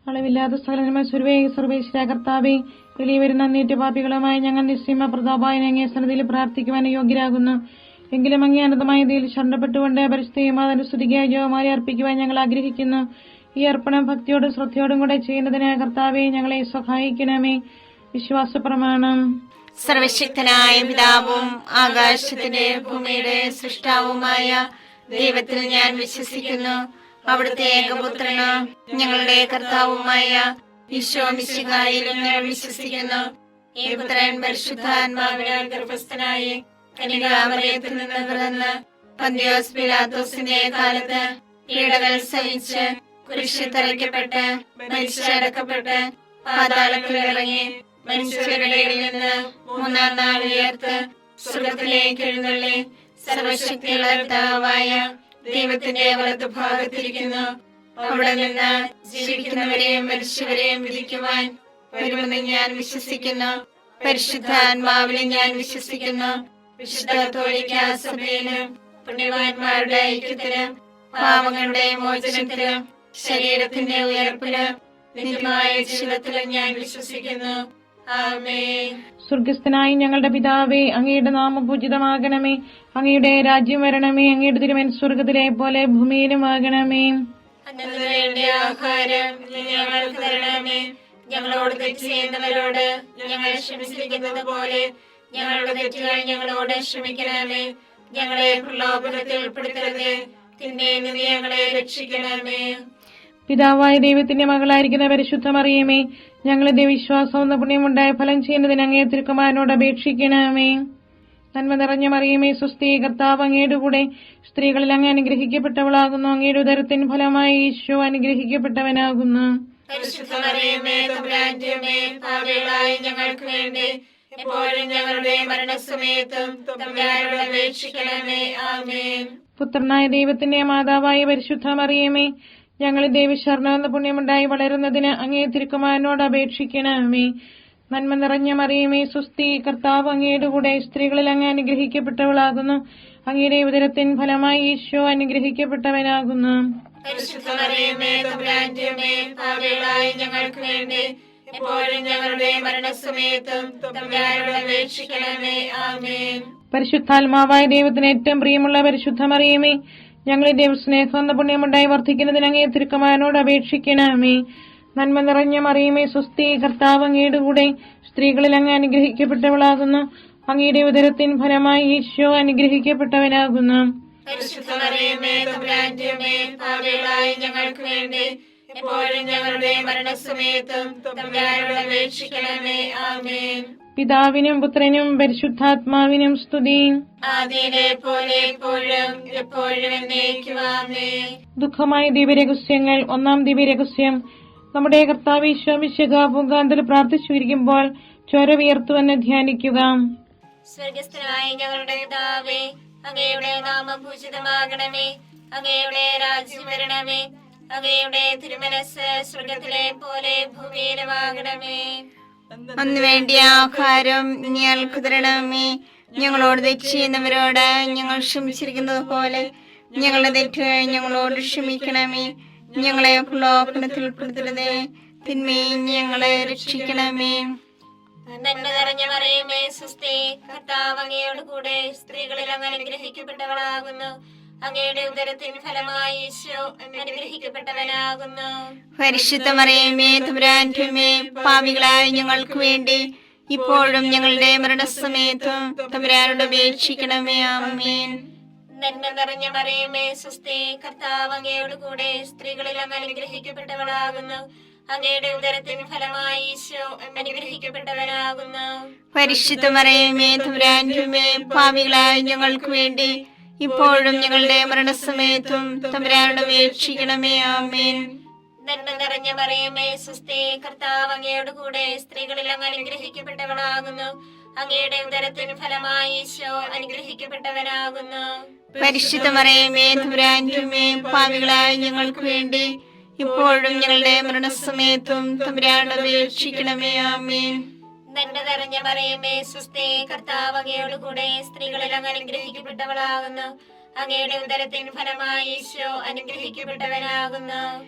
അളവില്ലാത്ത സകലന്മ സർവേശ്വര കർത്താവേ, വെളിവരുന്ന നീറ്റ് പാപികളുമായി ഞങ്ങൾ നിസ്സീമ പ്രതാപായനെ അങ്ങേ സന്നിധിയിൽ പ്രാർത്ഥിക്കുവാൻ യോഗ്യരാകുന്നു. എങ്കിലും അങ്ങേ അനന്തമായ ഇതിൽ ശരണപ്പെട്ടുകൊണ്ട് പരിസ്ഥിതിയും അതിന്റെ സ്തുതിക്കായി ജോമാരി അർപ്പിക്കുവാൻ ഞങ്ങൾ ആഗ്രഹിക്കുന്നു. ഈ അർപ്പണം ഭക്തിയോടും ശ്രദ്ധയോടും കൂടെ ചെയ്യുന്നതിന് കർത്താവെ ഞങ്ങളെ സഹായിക്കണമേ. വിശ്വാസ പ്രമാണം. സർവശക്തനായ പിതാവും ആകാശത്തിന്റെ ഭൂമിയുടെ സൃഷ്ടാവുമായ ദൈവത്തിൽ ഞാൻ വിശ്വസിക്കുന്നു. അവിടുത്തെ ഏകപുത്രന് ഞങ്ങളുടെ കർത്താവുമായ ഈശോ മിശിഹായിലും ഞാൻ വിശ്വസിക്കുന്നു. ഈ പുത്രൻ പരിശുദ്ധാത്മാവിനാൽ ഗർഭസ്ഥനായി കന്യകാമറിയത്തിൽ നിന്ന് പിറന്ന് പന്തിയോസ് പിലാത്തോസിന്റെ കാലത്ത് പീഡകൾ സഹിച്ച് കുരിശിൽ തറയ്ക്കപ്പെട്ട് മരിച്ചടക്കപ്പെട്ട് പാതാളത്തിൽ ഇറങ്ങി മനുഷ്യരുടെ ഇടയിൽ നിന്ന് മൂന്നാം നാൾ ഉയർത്ത് സ്വർഗ്ഗത്തിലേക്ക് എഴുന്നള്ളി സർവശക്തിയുള്ള പിതാവായ ദൈവത്തിന്റെ വലതുഭാഗത്തിരിക്കുന്നു. അവിടെ നിന്ന് ജീവിക്കുന്നവരെയും മരിച്ചവരെയും വിധിക്കുവാൻ വരുമെന്ന് ഞാൻ വിശ്വസിക്കുന്നു. പരിശുദ്ധാത്മാവിലും ഞാൻ വിശ്വസിക്കുന്നു. വിശുദ്ധ കത്തോലിക്കാ സഭയിലും പുണ്യവാന്മാരുടെ ഐക്യത്തിലും പാപങ്ങളുടെ മോചനത്തിലും ശരീരത്തിന്റെ ഉയർപ്പിലും നിത്യമായ ജീവിതത്തിലും ഞാൻ വിശ്വസിക്കുന്നു. ആമേൻ. സ്വർഗസ്ഥനായ ഞങ്ങളുടെ പിതാവേ, അങ്ങയുടെ നാമം പൂജിതമാകണമേ. അങ്ങയുടെ രാജ്യം വരണമേ. അങ്ങയുടെ തിരുമേനി സ്വർഗത്തിലെ പോലെ ഭൂമിയിലും ആകണമേ. അന്നു വേണ്ട ആഹാരം ഞങ്ങൾക്ക് തരണമേ. ഞങ്ങളോട് തെറ്റ് ചെയ്യുന്നവരോട് ഞങ്ങൾ ക്ഷമിച്ചിരിക്കുന്നത് പോലെ ഞങ്ങളുടെ തെറ്റുകൾ ഞങ്ങളോട് ക്ഷമിക്കണമേ. ഞങ്ങളെ പ്രലോഭനത്തിൽ ഉൾപ്പെടുത്തരുതേ, തിന്മയിൽ നിന്ന് ഞങ്ങളെ രക്ഷിക്കണമേ. പിതാവായ ദൈവത്തിന്റെ മകളായിരിക്കുന്ന പരിശുദ്ധ മറിയമേ, ഞങ്ങളുടെ വിശ്വാസം എന്ന പുണ്യമുണ്ടായ ഫലം ചെയ്യുന്നതിന് അങ്ങേ തിരുക്കുമാരനോട് അപേക്ഷിക്കണമേ. നന്മ നിറഞ്ഞ മറിയമേ, സ്വസ്തി, കർത്താവ് അങ്ങയുടെ കൂടെ സ്ത്രീകളിൽ അങ്ങ് അനുഗ്രഹിക്കപ്പെട്ടവളാകുന്നു. അങ്ങയുടെ ഉദരത്തിൻ ഫലമായി ഈശോ അനുഗ്രഹിക്കപ്പെട്ടവനാകുന്നു. പരിശുദ്ധ മറിയമേ, തമ്പുരാന്റെ അമ്മേ, പാപികളായ ഞങ്ങൾക്ക് വേണ്ടി എപ്പോഴും ഞങ്ങളുടെ മരണസമയത്തും തമ്പുരാനോട് അപേക്ഷിക്കണമേ. ആമേൻ. പുത്രനായ ദൈവത്തിന്റെ മാതാവായ പരിശുദ്ധ മറിയമേ, ഞങ്ങൾ ദൈവശരണം എന്ന പുണ്യമുണ്ടായി വളരുന്നതിന് അങ്ങേ തിരുക്കുമാരനോട് അപേക്ഷിക്കണമേ. നന്മ നിറഞ്ഞ മറിയമേ, സ്വസ്തി, കർത്താവ് അങ്ങയുടെ കൂടെ സ്ത്രീകളിൽ അങ്ങ് അനുഗ്രഹിക്കപ്പെട്ടവളാകുന്നു. അങ്ങയുടെ ഉദരത്തിൻ ഫലമായി ഈശോ അനുഗ്രഹിക്കപ്പെട്ടവനാകുന്നു. പരിശുദ്ധ മറിയമേ, തമ്പുരാന്റെ അമ്മേ, പാപികളായ ഞങ്ങൾക്ക് വേണ്ടി എപ്പോഴും ഞങ്ങളുടെ മരണസമയത്തും തമ്പുരാനോട് അപേക്ഷിക്കണമേ. ആമേൻ. പരിശുദ്ധാത്മാവായ ദൈവത്തിന് ഏറ്റവും പ്രിയമുള്ള പരിശുദ്ധ മറിയമേ, ഞങ്ങളുടെ ദൈവസ്നേഹം എന്ന പുണ്യമുണ്ടായി വർദ്ധിക്കുന്നതിന് അങ്ങേ തിരുക്കുമാരനോട് അപേക്ഷിക്കണമേ. നന്മ നിറഞ്ഞ മറിയമേ, സ്വസ്തി, കർത്താവ് അങ്ങയുടെ കൂടെ സ്ത്രീകളിൽ അങ്ങ് അനുഗ്രഹിക്കപ്പെട്ടവളാകുന്നു. അങ്ങയുടെ ഉദരത്തിൻ ഫലമായി ഈശോ അനുഗ്രഹിക്കപ്പെട്ടവനാകുന്നു. പരിശുദ്ധ മറിയമേ, തമ്പുരാന്റെ അമ്മേ, പാപികളായ ഞങ്ങൾക്ക് വേണ്ടി എപ്പോഴും ഞങ്ങളുടെ മരണസമയത്തും തമ്പുരാനോട് അപേക്ഷിക്കണമേ. ആമേൻ. പിതാവിനും പുത്രനും പരിശുദ്ധാത്മാവിനും സ്തുതി. ആദിയിലെ പോലെ എപ്പോഴും എപ്പോഴും എന്നേക്കും. ആമേൻ. ദുഃഖമായ ദിവ്യരഹസ്യങ്ങൾ. ഒന്നാം ദിവ്യരഹസ്യം. നമ്മുടെ കർത്താവ് ഈശോ മിശിഹാ പൂങ്കാന്തൽ പ്രാർത്ഥിച്ചിരിക്കുമ്പോൾ ചോര വിയർത്തുവെന്ന് ധ്യാനിക്കുക. സ്വർഗസ്ഥനായ ഞങ്ങളുടെ പിതാവേ, അങ്ങയുടെ നാമം പൂജിതമാകണമേ. അങ്ങയുടെ രാജ്യം വരണമേ. അങ്ങയുടെ തിരുമനസ്സ് സ്വർഗത്തിലെ പോലെ ഭൂമിയിലുമാകണമേ. അന്ന് വേണ്ടിയ ആഹാരം ഞങ്ങൾക്ക് തരണമേ. ഞങ്ങളോട് തെറ്റ് ചെയ്യുന്നവരോട് ഞങ്ങൾ ക്ഷമിച്ചിരിക്കുന്നത് പോലെ ഞങ്ങളുടെ തെറ്റുകൾ ഞങ്ങളോട് ക്ഷമിക്കണമേ. ഞങ്ങളെ പ്രലോഭനത്തിൽ ഉൾപ്പെടുത്തരുതേ, തിന്മയിൽ ഞങ്ങളെ രക്ഷിക്കണമേ. നന്മ നിറഞ്ഞ മറിയമേ, സ്വസ്തി, കർത്താവ് അങ്ങയോട് കൂടെ സ്ത്രീകളിൽ അങ്ങ് അനുഗ്രഹിക്കപ്പെട്ടവളാകുന്നു. അങ്ങയുടെ ഉദരത്തിൻ ഫലമായി ഈശോ അനുഗ്രഹിക്കപ്പെട്ടവനാകുന്നു. പരിശുദ്ധ മറിയമേ, തമ്പുരാന്റെ അമ്മേ, പാപികളായ ഞങ്ങൾക്ക് വേണ്ടി ഇപ്പോഴും ഞങ്ങളുടെ മരണസമയത്തും തമ്പുരാനോട് അപേക്ഷിക്കണമേ. ആമേൻ. നന്മ നിറഞ്ഞ മറിയമേ, സ്വസ്തി, കർത്താവ് അങ്ങയോട് കൂടെ സ്ത്രീകളിൽ അങ്ങ് അനുഗ്രഹിക്കപ്പെട്ടവളാകുന്നു. അങ്ങയുടെ ഉദരത്തിൻ ഫലമായി ഈശോ അനുഗ്രഹിക്കപ്പെട്ടവനാകുന്നു. പരിശുദ്ധ മറിയമേ, തമ്പുരാന്റെ അമ്മേ, പാപികളായ ഞങ്ങൾക്ക് വേണ്ടി ഇപ്പോഴും ഞങ്ങളുടെ മരണസമയത്തും തമ്പുരാനോട് അപേക്ഷിക്കണമേ. ആമേൻ. നന്മ നിറഞ്ഞ മറിയമേ, സ്വസ്തി, കർത്താവ് അങ്ങയോട് കൂടെ സ്ത്രീകളിൽ അങ്ങ് അനുഗ്രഹിക്കപ്പെട്ടവളാകുന്നു. അങ്ങയുടെ ഉദരത്തിൻ ഫലമായി ഈശോ അനുഗ്രഹിക്കപ്പെട്ടവനാകുന്നു. പരിശുദ്ധ മറിയമേ, തമ്പുരാന്റെ അമ്മേ, പാപികളായ ഞങ്ങൾക്ക് വേണ്ടി ഇപ്പോഴും ഞങ്ങളുടെ മരണസമയത്തും തമ്പുരാനോട് അപേക്ഷിക്കണമേ. ആമേൻ. നന്മ നിറഞ്ഞ മറിയമേ, സ്വസ്തി, കർത്താവ് അങ്ങയോട് കൂടെ സ്ത്രീകളിൽ അങ്ങ് അനുഗ്രഹിക്കപ്പെട്ടവളാകുന്നു. അങ്ങയുടെ ഉദരത്തിൻ ഫലമായി ഈശോ അനുഗ്രഹിക്കപ്പെട്ടവനാകുന്നു.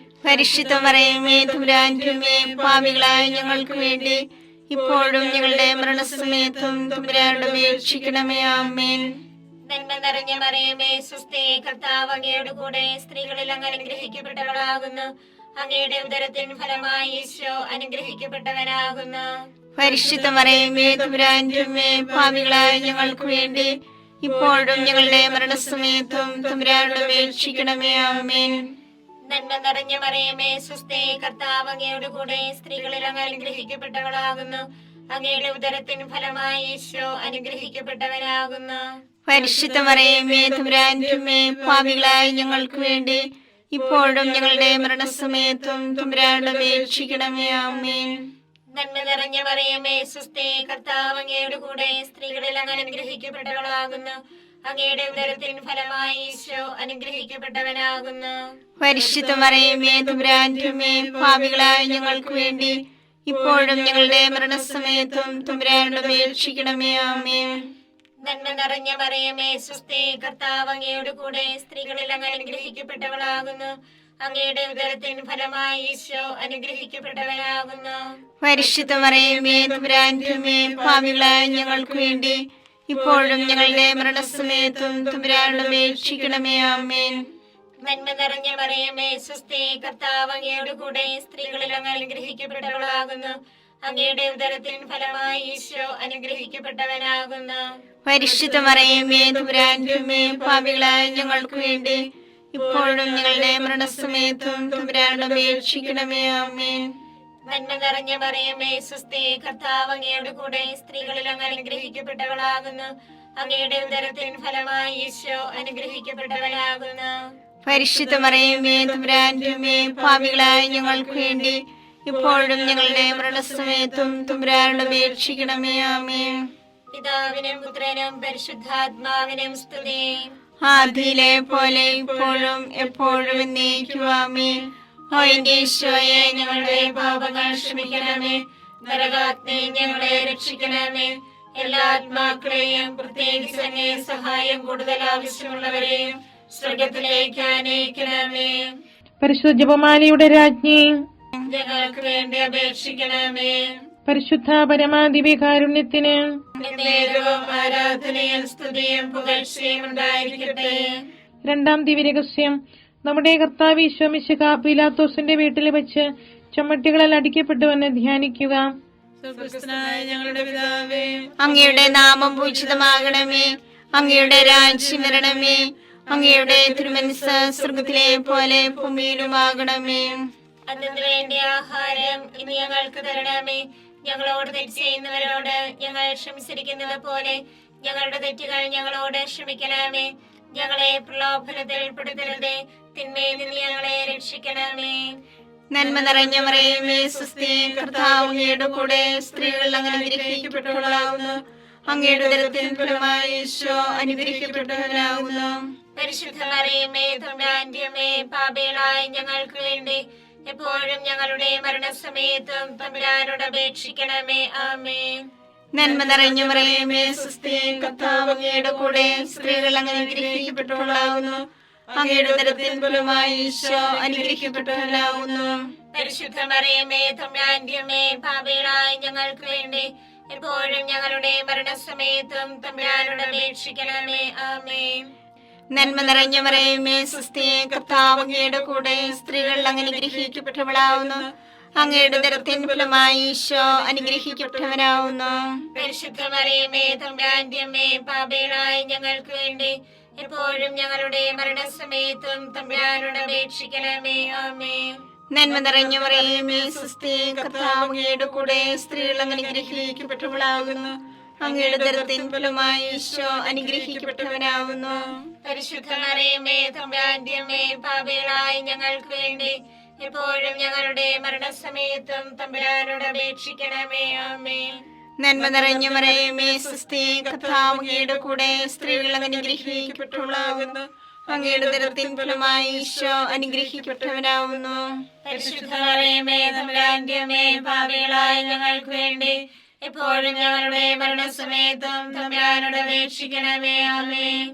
പരിശുദ്ധ മറിയമേ തമ്പുരാന്റെ അമ്മേ, പാപികളായ ഞങ്ങൾക്ക് വേണ്ടി ഇപ്പോഴും ഞങ്ങളുടെ മരണസമയത്തും തമ്പുരാനോട് അപേക്ഷിക്കണമേ. ആമേൻ. നന്മ നിറഞ്ഞ മറിയമേ സ്വസ്തി, കർത്താവ് അങ്ങയുടെ കൂടെ സ്ത്രീകളിൽ അങ്ങ് അനുഗ്രഹിക്കപ്പെട്ടവളാകുന്നു. അങ്ങയുടെ ഉദരത്തിൻ ഫലമായി ഈശോ അനുഗ്രഹിക്കപ്പെട്ടവനാകുന്നു. പരിശുദ്ധ മറിയമേ തമ്പുരാന്റെ അമ്മേ, പാപികളായ ഞങ്ങൾക്ക് വേണ്ടി ഇപ്പോഴും ഞങ്ങളുടെ മരണസമയത്തും തമ്പുരാനോട് അപേക്ഷിക്കണമേ. ആമേൻ. നന്മ നിറഞ്ഞ മറിയമേ സ്വസ്തി, കർത്താവ് അങ്ങയുടെ കൂടെ സ്ത്രീകളിൽ അങ്ങ് അനുഗ്രഹിക്കപ്പെട്ടവളാകുന്നു. അങ്ങയുടെ ഉദരത്തിൻ ഫലമായി ഈശോ അനുഗ്രഹിക്കപ്പെട്ടവനാകുന്നു. പരിശുദ്ധ മറിയമേ തമ്പുരാന്റെ അമ്മേ, പാപികളായ ഞങ്ങൾക്ക് വേണ്ടി ഇപ്പോഴും ഞങ്ങളുടെ മരണസമയത്തും തമ്പുരാനോട് അപേക്ഷിക്കണമേ. ആമേൻ. നന്മ നിറഞ്ഞ മറിയമേ സ്വസ്തി, കർത്താവ് അങ്ങയുടെ കൂടെ സ്ത്രീകളിൽ അങ്ങ് അനുഗ്രഹിക്കപ്പെട്ടവളാകുന്നു. അങ്ങയുടെ ഉദരത്തിൻ ഫലമായി ഈശോ അനുഗ്രഹിക്കപ്പെട്ടവനാകുന്നു. പരിശുദ്ധ മറിയമേ തമ്പുരാന്റെ അമ്മേ, പാപികളായ ഞങ്ങൾക്ക് വേണ്ടി ഇപ്പോഴും ഞങ്ങളുടെ മരണസമയത്തും തമ്പുരാനോട് അപേക്ഷിക്കണമേ. ആമേൻ. നന്മ നിറഞ്ഞ മറിയമേ സ്വസ്തി, കർത്താവ് അങ്ങയുടെ കൂടെ സ്ത്രീകളിൽ അങ്ങ് അനുഗ്രഹിക്കപ്പെട്ടവളാകുന്നു. അങ്ങയുടെ ഉദരത്തിൻ ഫലമായി ഈശോ അനുഗ്രഹിക്കപ്പെട്ടവനാകുന്നു. പരിശുദ്ധ മറിയമേ തമ്പുരാന്റെ അമ്മേ, പാപികളായ ഞങ്ങൾക്ക് വേണ്ടി ഇപ്പോഴും ഞങ്ങളുടെ മരണസമയത്തും തമ്പുരാനോട് അപേക്ഷിക്കണമേ. ആമേൻ. നന്മ നിറഞ്ഞ മറിയമേ സ്വസ്തി, കർത്താവ് അങ്ങയുടെ കൂടെ സ്ത്രീകളിൽ അങ്ങ് അനുഗ്രഹിക്കപ്പെട്ടവളാകുന്നു. അങ്ങയുടെ ഉദരത്തിൻ ഫലമായി ഈശോ അനുഗ്രഹിക്കപ്പെട്ടവനാകുന്നു. പരിശുദ്ധ മറിയമേ തമ്പുരാന്റെ അമ്മേ, പാപികളായ ഞങ്ങൾക്ക് വേണ്ടി ഇപ്പോഴും ഞങ്ങളുടെ മരണസമയത്തും തമ്പുരാനോട് അപേക്ഷിക്കണമേ. ആമേൻ. നന്മ നിറഞ്ഞ മറിയമേ സ്വസ്തി, കർത്താവ് അങ്ങയുടെ കൂടെ സ്ത്രീകളിൽ അങ്ങ് അനുഗ്രഹിക്കപ്പെട്ടവളാകുന്നു. അങ്ങയുടെ ഉദരത്തിൻ ഫലമായി ഈശോ അനുഗ്രഹിക്കപ്പെട്ടവനാകുന്നു. പരിശുദ്ധ മറിയമേ തമ്പുരാന്റെ അമ്മേ, പാപികളായ ഞങ്ങൾക്ക് വേണ്ടി ഇപ്പോഴും ഞങ്ങളുടെ മരണസമയത്തും തമ്പുരാനോട് അപേക്ഷിക്കണമേ. ആമേൻ. പിതാവിനും പുത്രനും പരിശുദ്ധാത്മാവിനും സ്തുതി. ആദിയിലെ പോലെ ഇപ്പോഴും എപ്പോഴും എന്നേക്കും. ആമേൻ. ഓ എന്റെ ഈശോയെ, ഞങ്ങളുടെ പാപങ്ങൾ ക്ഷമിക്കണമേ. നരകാഗ്നി ഞങ്ങളെ രക്ഷിക്കണമേ. എല്ലാ ആത്മാക്കളെയും പ്രത്യേകിച്ച് അങ്ങേ സഹായം കൂടുതൽ ആവശ്യമുള്ളവരെയും സ്വർഗത്തിലേക്ക് ആനയിക്കണമേ. പരിശുദ്ധ ജപമാലയുടെ രാജ്ഞി, ഞങ്ങൾക്ക് വേണ്ടി അപേക്ഷിക്കണമേ. പരിശുദ്ധ പരമാദിവ്യകാരുണ്യത്തിന് നേരവും ആരാധനയും സ്തുതിയും പുകഴ്ചയും ഉണ്ടായിരിക്കട്ടെ. രണ്ടാം ദിവ്യരഹസ്യം. നമ്മുടെ കർത്താവ് ഈശോ മിശിഹ പീലാത്തോസിന്റെ വീട്ടിൽ വെച്ച് ചമ്മട്ടികളിൽ അടിക്കപ്പെട്ടുവെന്ന് ധ്യാനിക്കുക. ഞങ്ങളുടെ പിതാവേ, അങ്ങയുടെ നാമം പൂജിതമാകണമേ. അങ്ങയുടെ രാജ്യം വരണമേ. അങ്ങയുടെ തിരുമനസ്സ് സ്വർഗ്ഗത്തിലെ പോലെ ഭൂമിയിലുമാകണമേ. അതിനു വേണ്ടി ആഹാരം ഇനി ഞങ്ങൾക്ക് തരണമേ. ഞങ്ങളോട് തെറ്റ് ചെയ്യുന്നവരോട് ഞങ്ങൾ ക്ഷമിച്ചിരിക്കുന്നത് പോലെ ഞങ്ങളുടെ തെറ്റുകൾ ഞങ്ങളോട് ക്ഷമിക്കണമേ. ഞങ്ങളെ പ്രലോഭനത്തിൽ ഉൾപ്പെടുത്തരുതേ, തിന്മയിൽ നിന്ന് ഞങ്ങളെ രക്ഷിക്കണമേ. നന്മ നിറഞ്ഞ മറിയമേ സ്വസ്തി, കർത്താവ് അങ്ങയുടെ കൂടെ സ്ത്രീകൾ അങ്ങ് അനുഗ്രഹിക്കപ്പെട്ടവളാകുന്നു. അങ്ങയുടെ ഉദരത്തിൻ ഫലമായി ഈശോ അനുഗ്രഹിക്കപ്പെട്ടവനാകുന്നു. പരിശുദ്ധ മറിയമേ തമ്പുരാന്റെ അമ്മേ, പാപികളായ ഞങ്ങൾക്ക് വേണ്ടി എപ്പോഴും ഞങ്ങളുടെ മരണസമയത്തും തമ്പുരാനോട് അപേക്ഷിക്കണമേ. ആമേൻ. നന്മ നിറഞ്ഞ മറിയമേ സ്വസ്തി, കർത്താവ് അങ്ങയുടെ കൂടെ സ്ത്രീകൾ അങ്ങ് അനുഗ്രഹിക്കപ്പെട്ടവളാകുന്നു. അങ്ങയുടെ ഉദരത്തിൻ ഫലമായി ഈശോ അനുഗ്രഹിക്കപ്പെട്ടവനാകുന്നു. പരിശുദ്ധ മറിയമേ തമ്പുരാന്റെ അമ്മേ, പാപികളായ ഞങ്ങൾക്ക് വേണ്ടി എപ്പോഴും ഞങ്ങളുടെ മരണസമയത്തും തമ്പുരാനോട് അപേക്ഷിക്കണമേ. ആമേൻ. നന്മ നിറഞ്ഞ മറിയമേ സ്വസ്തി, കർത്താവ് അങ്ങയുടെ കൂടെ സ്ത്രീകൾ അങ്ങ് അനുഗ്രഹിക്കപ്പെട്ടവളാകുന്നു. അങ്ങയുടെ ഉദരത്തിൻ ഫലമായി ഈശോ അനുഗ്രഹിക്കപ്പെട്ടവനാകുന്നു. പരിശുദ്ധ മറിയമേ തമ്പുരാന്റെ അമ്മേ, പാപികളായ ഞങ്ങൾക്ക് വേണ്ടി എപ്പോഴും ഞങ്ങളുടെ മരണസമയത്തും തമ്പുരാനോട് അപേക്ഷിക്കണമേ. ആമേൻ. നന്മ നിറഞ്ഞ മറിയമേ സ്വസ്തി, കർത്താവ് അങ്ങയുടെ കൂടെ സ്ത്രീകൾ അങ്ങ് അനുഗ്രഹിക്കപ്പെട്ടവളാകുന്നു. അങ്ങയുടെ ഉദരത്തിൻ ഫലമായി ഈശോ അനുഗ്രഹിക്കപ്പെട്ടവനാകുന്നു. പരിശുദ്ധ മറിയമേ തമ്പുരാന്റെ അമ്മേ, പാപികളായ ഞങ്ങൾക്ക് വേണ്ടി എപ്പോഴും ഞങ്ങളുടെ മരണസമയത്തും തമ്പുരാനോട് അപേക്ഷിക്കണമേ. ആമേൻ. നന്മ നിറഞ്ഞ മറിയമേ സ്വസ്തി, കർത്താവ് അങ്ങയുടെ കൂടെ സ്ത്രീകൾ അങ്ങ് അനുഗ്രഹിക്കപ്പെട്ടവളാകുന്നു. അങ്ങയുടെ ഉദരത്തിൻ ഫലമായി ഈശോ അനുഗ്രഹിക്കപ്പെട്ടവനാകുന്നു. പരിശുദ്ധ മറിയമേ തമ്പുരാന്റെ അമ്മേ, പാപികളായ ഞങ്ങൾക്ക് വേണ്ടി എപ്പോഴും ഞങ്ങളുടെ മരണസമയത്തും തമ്പുരാനോട് അപേക്ഷിക്കണമേ. ആമേൻ.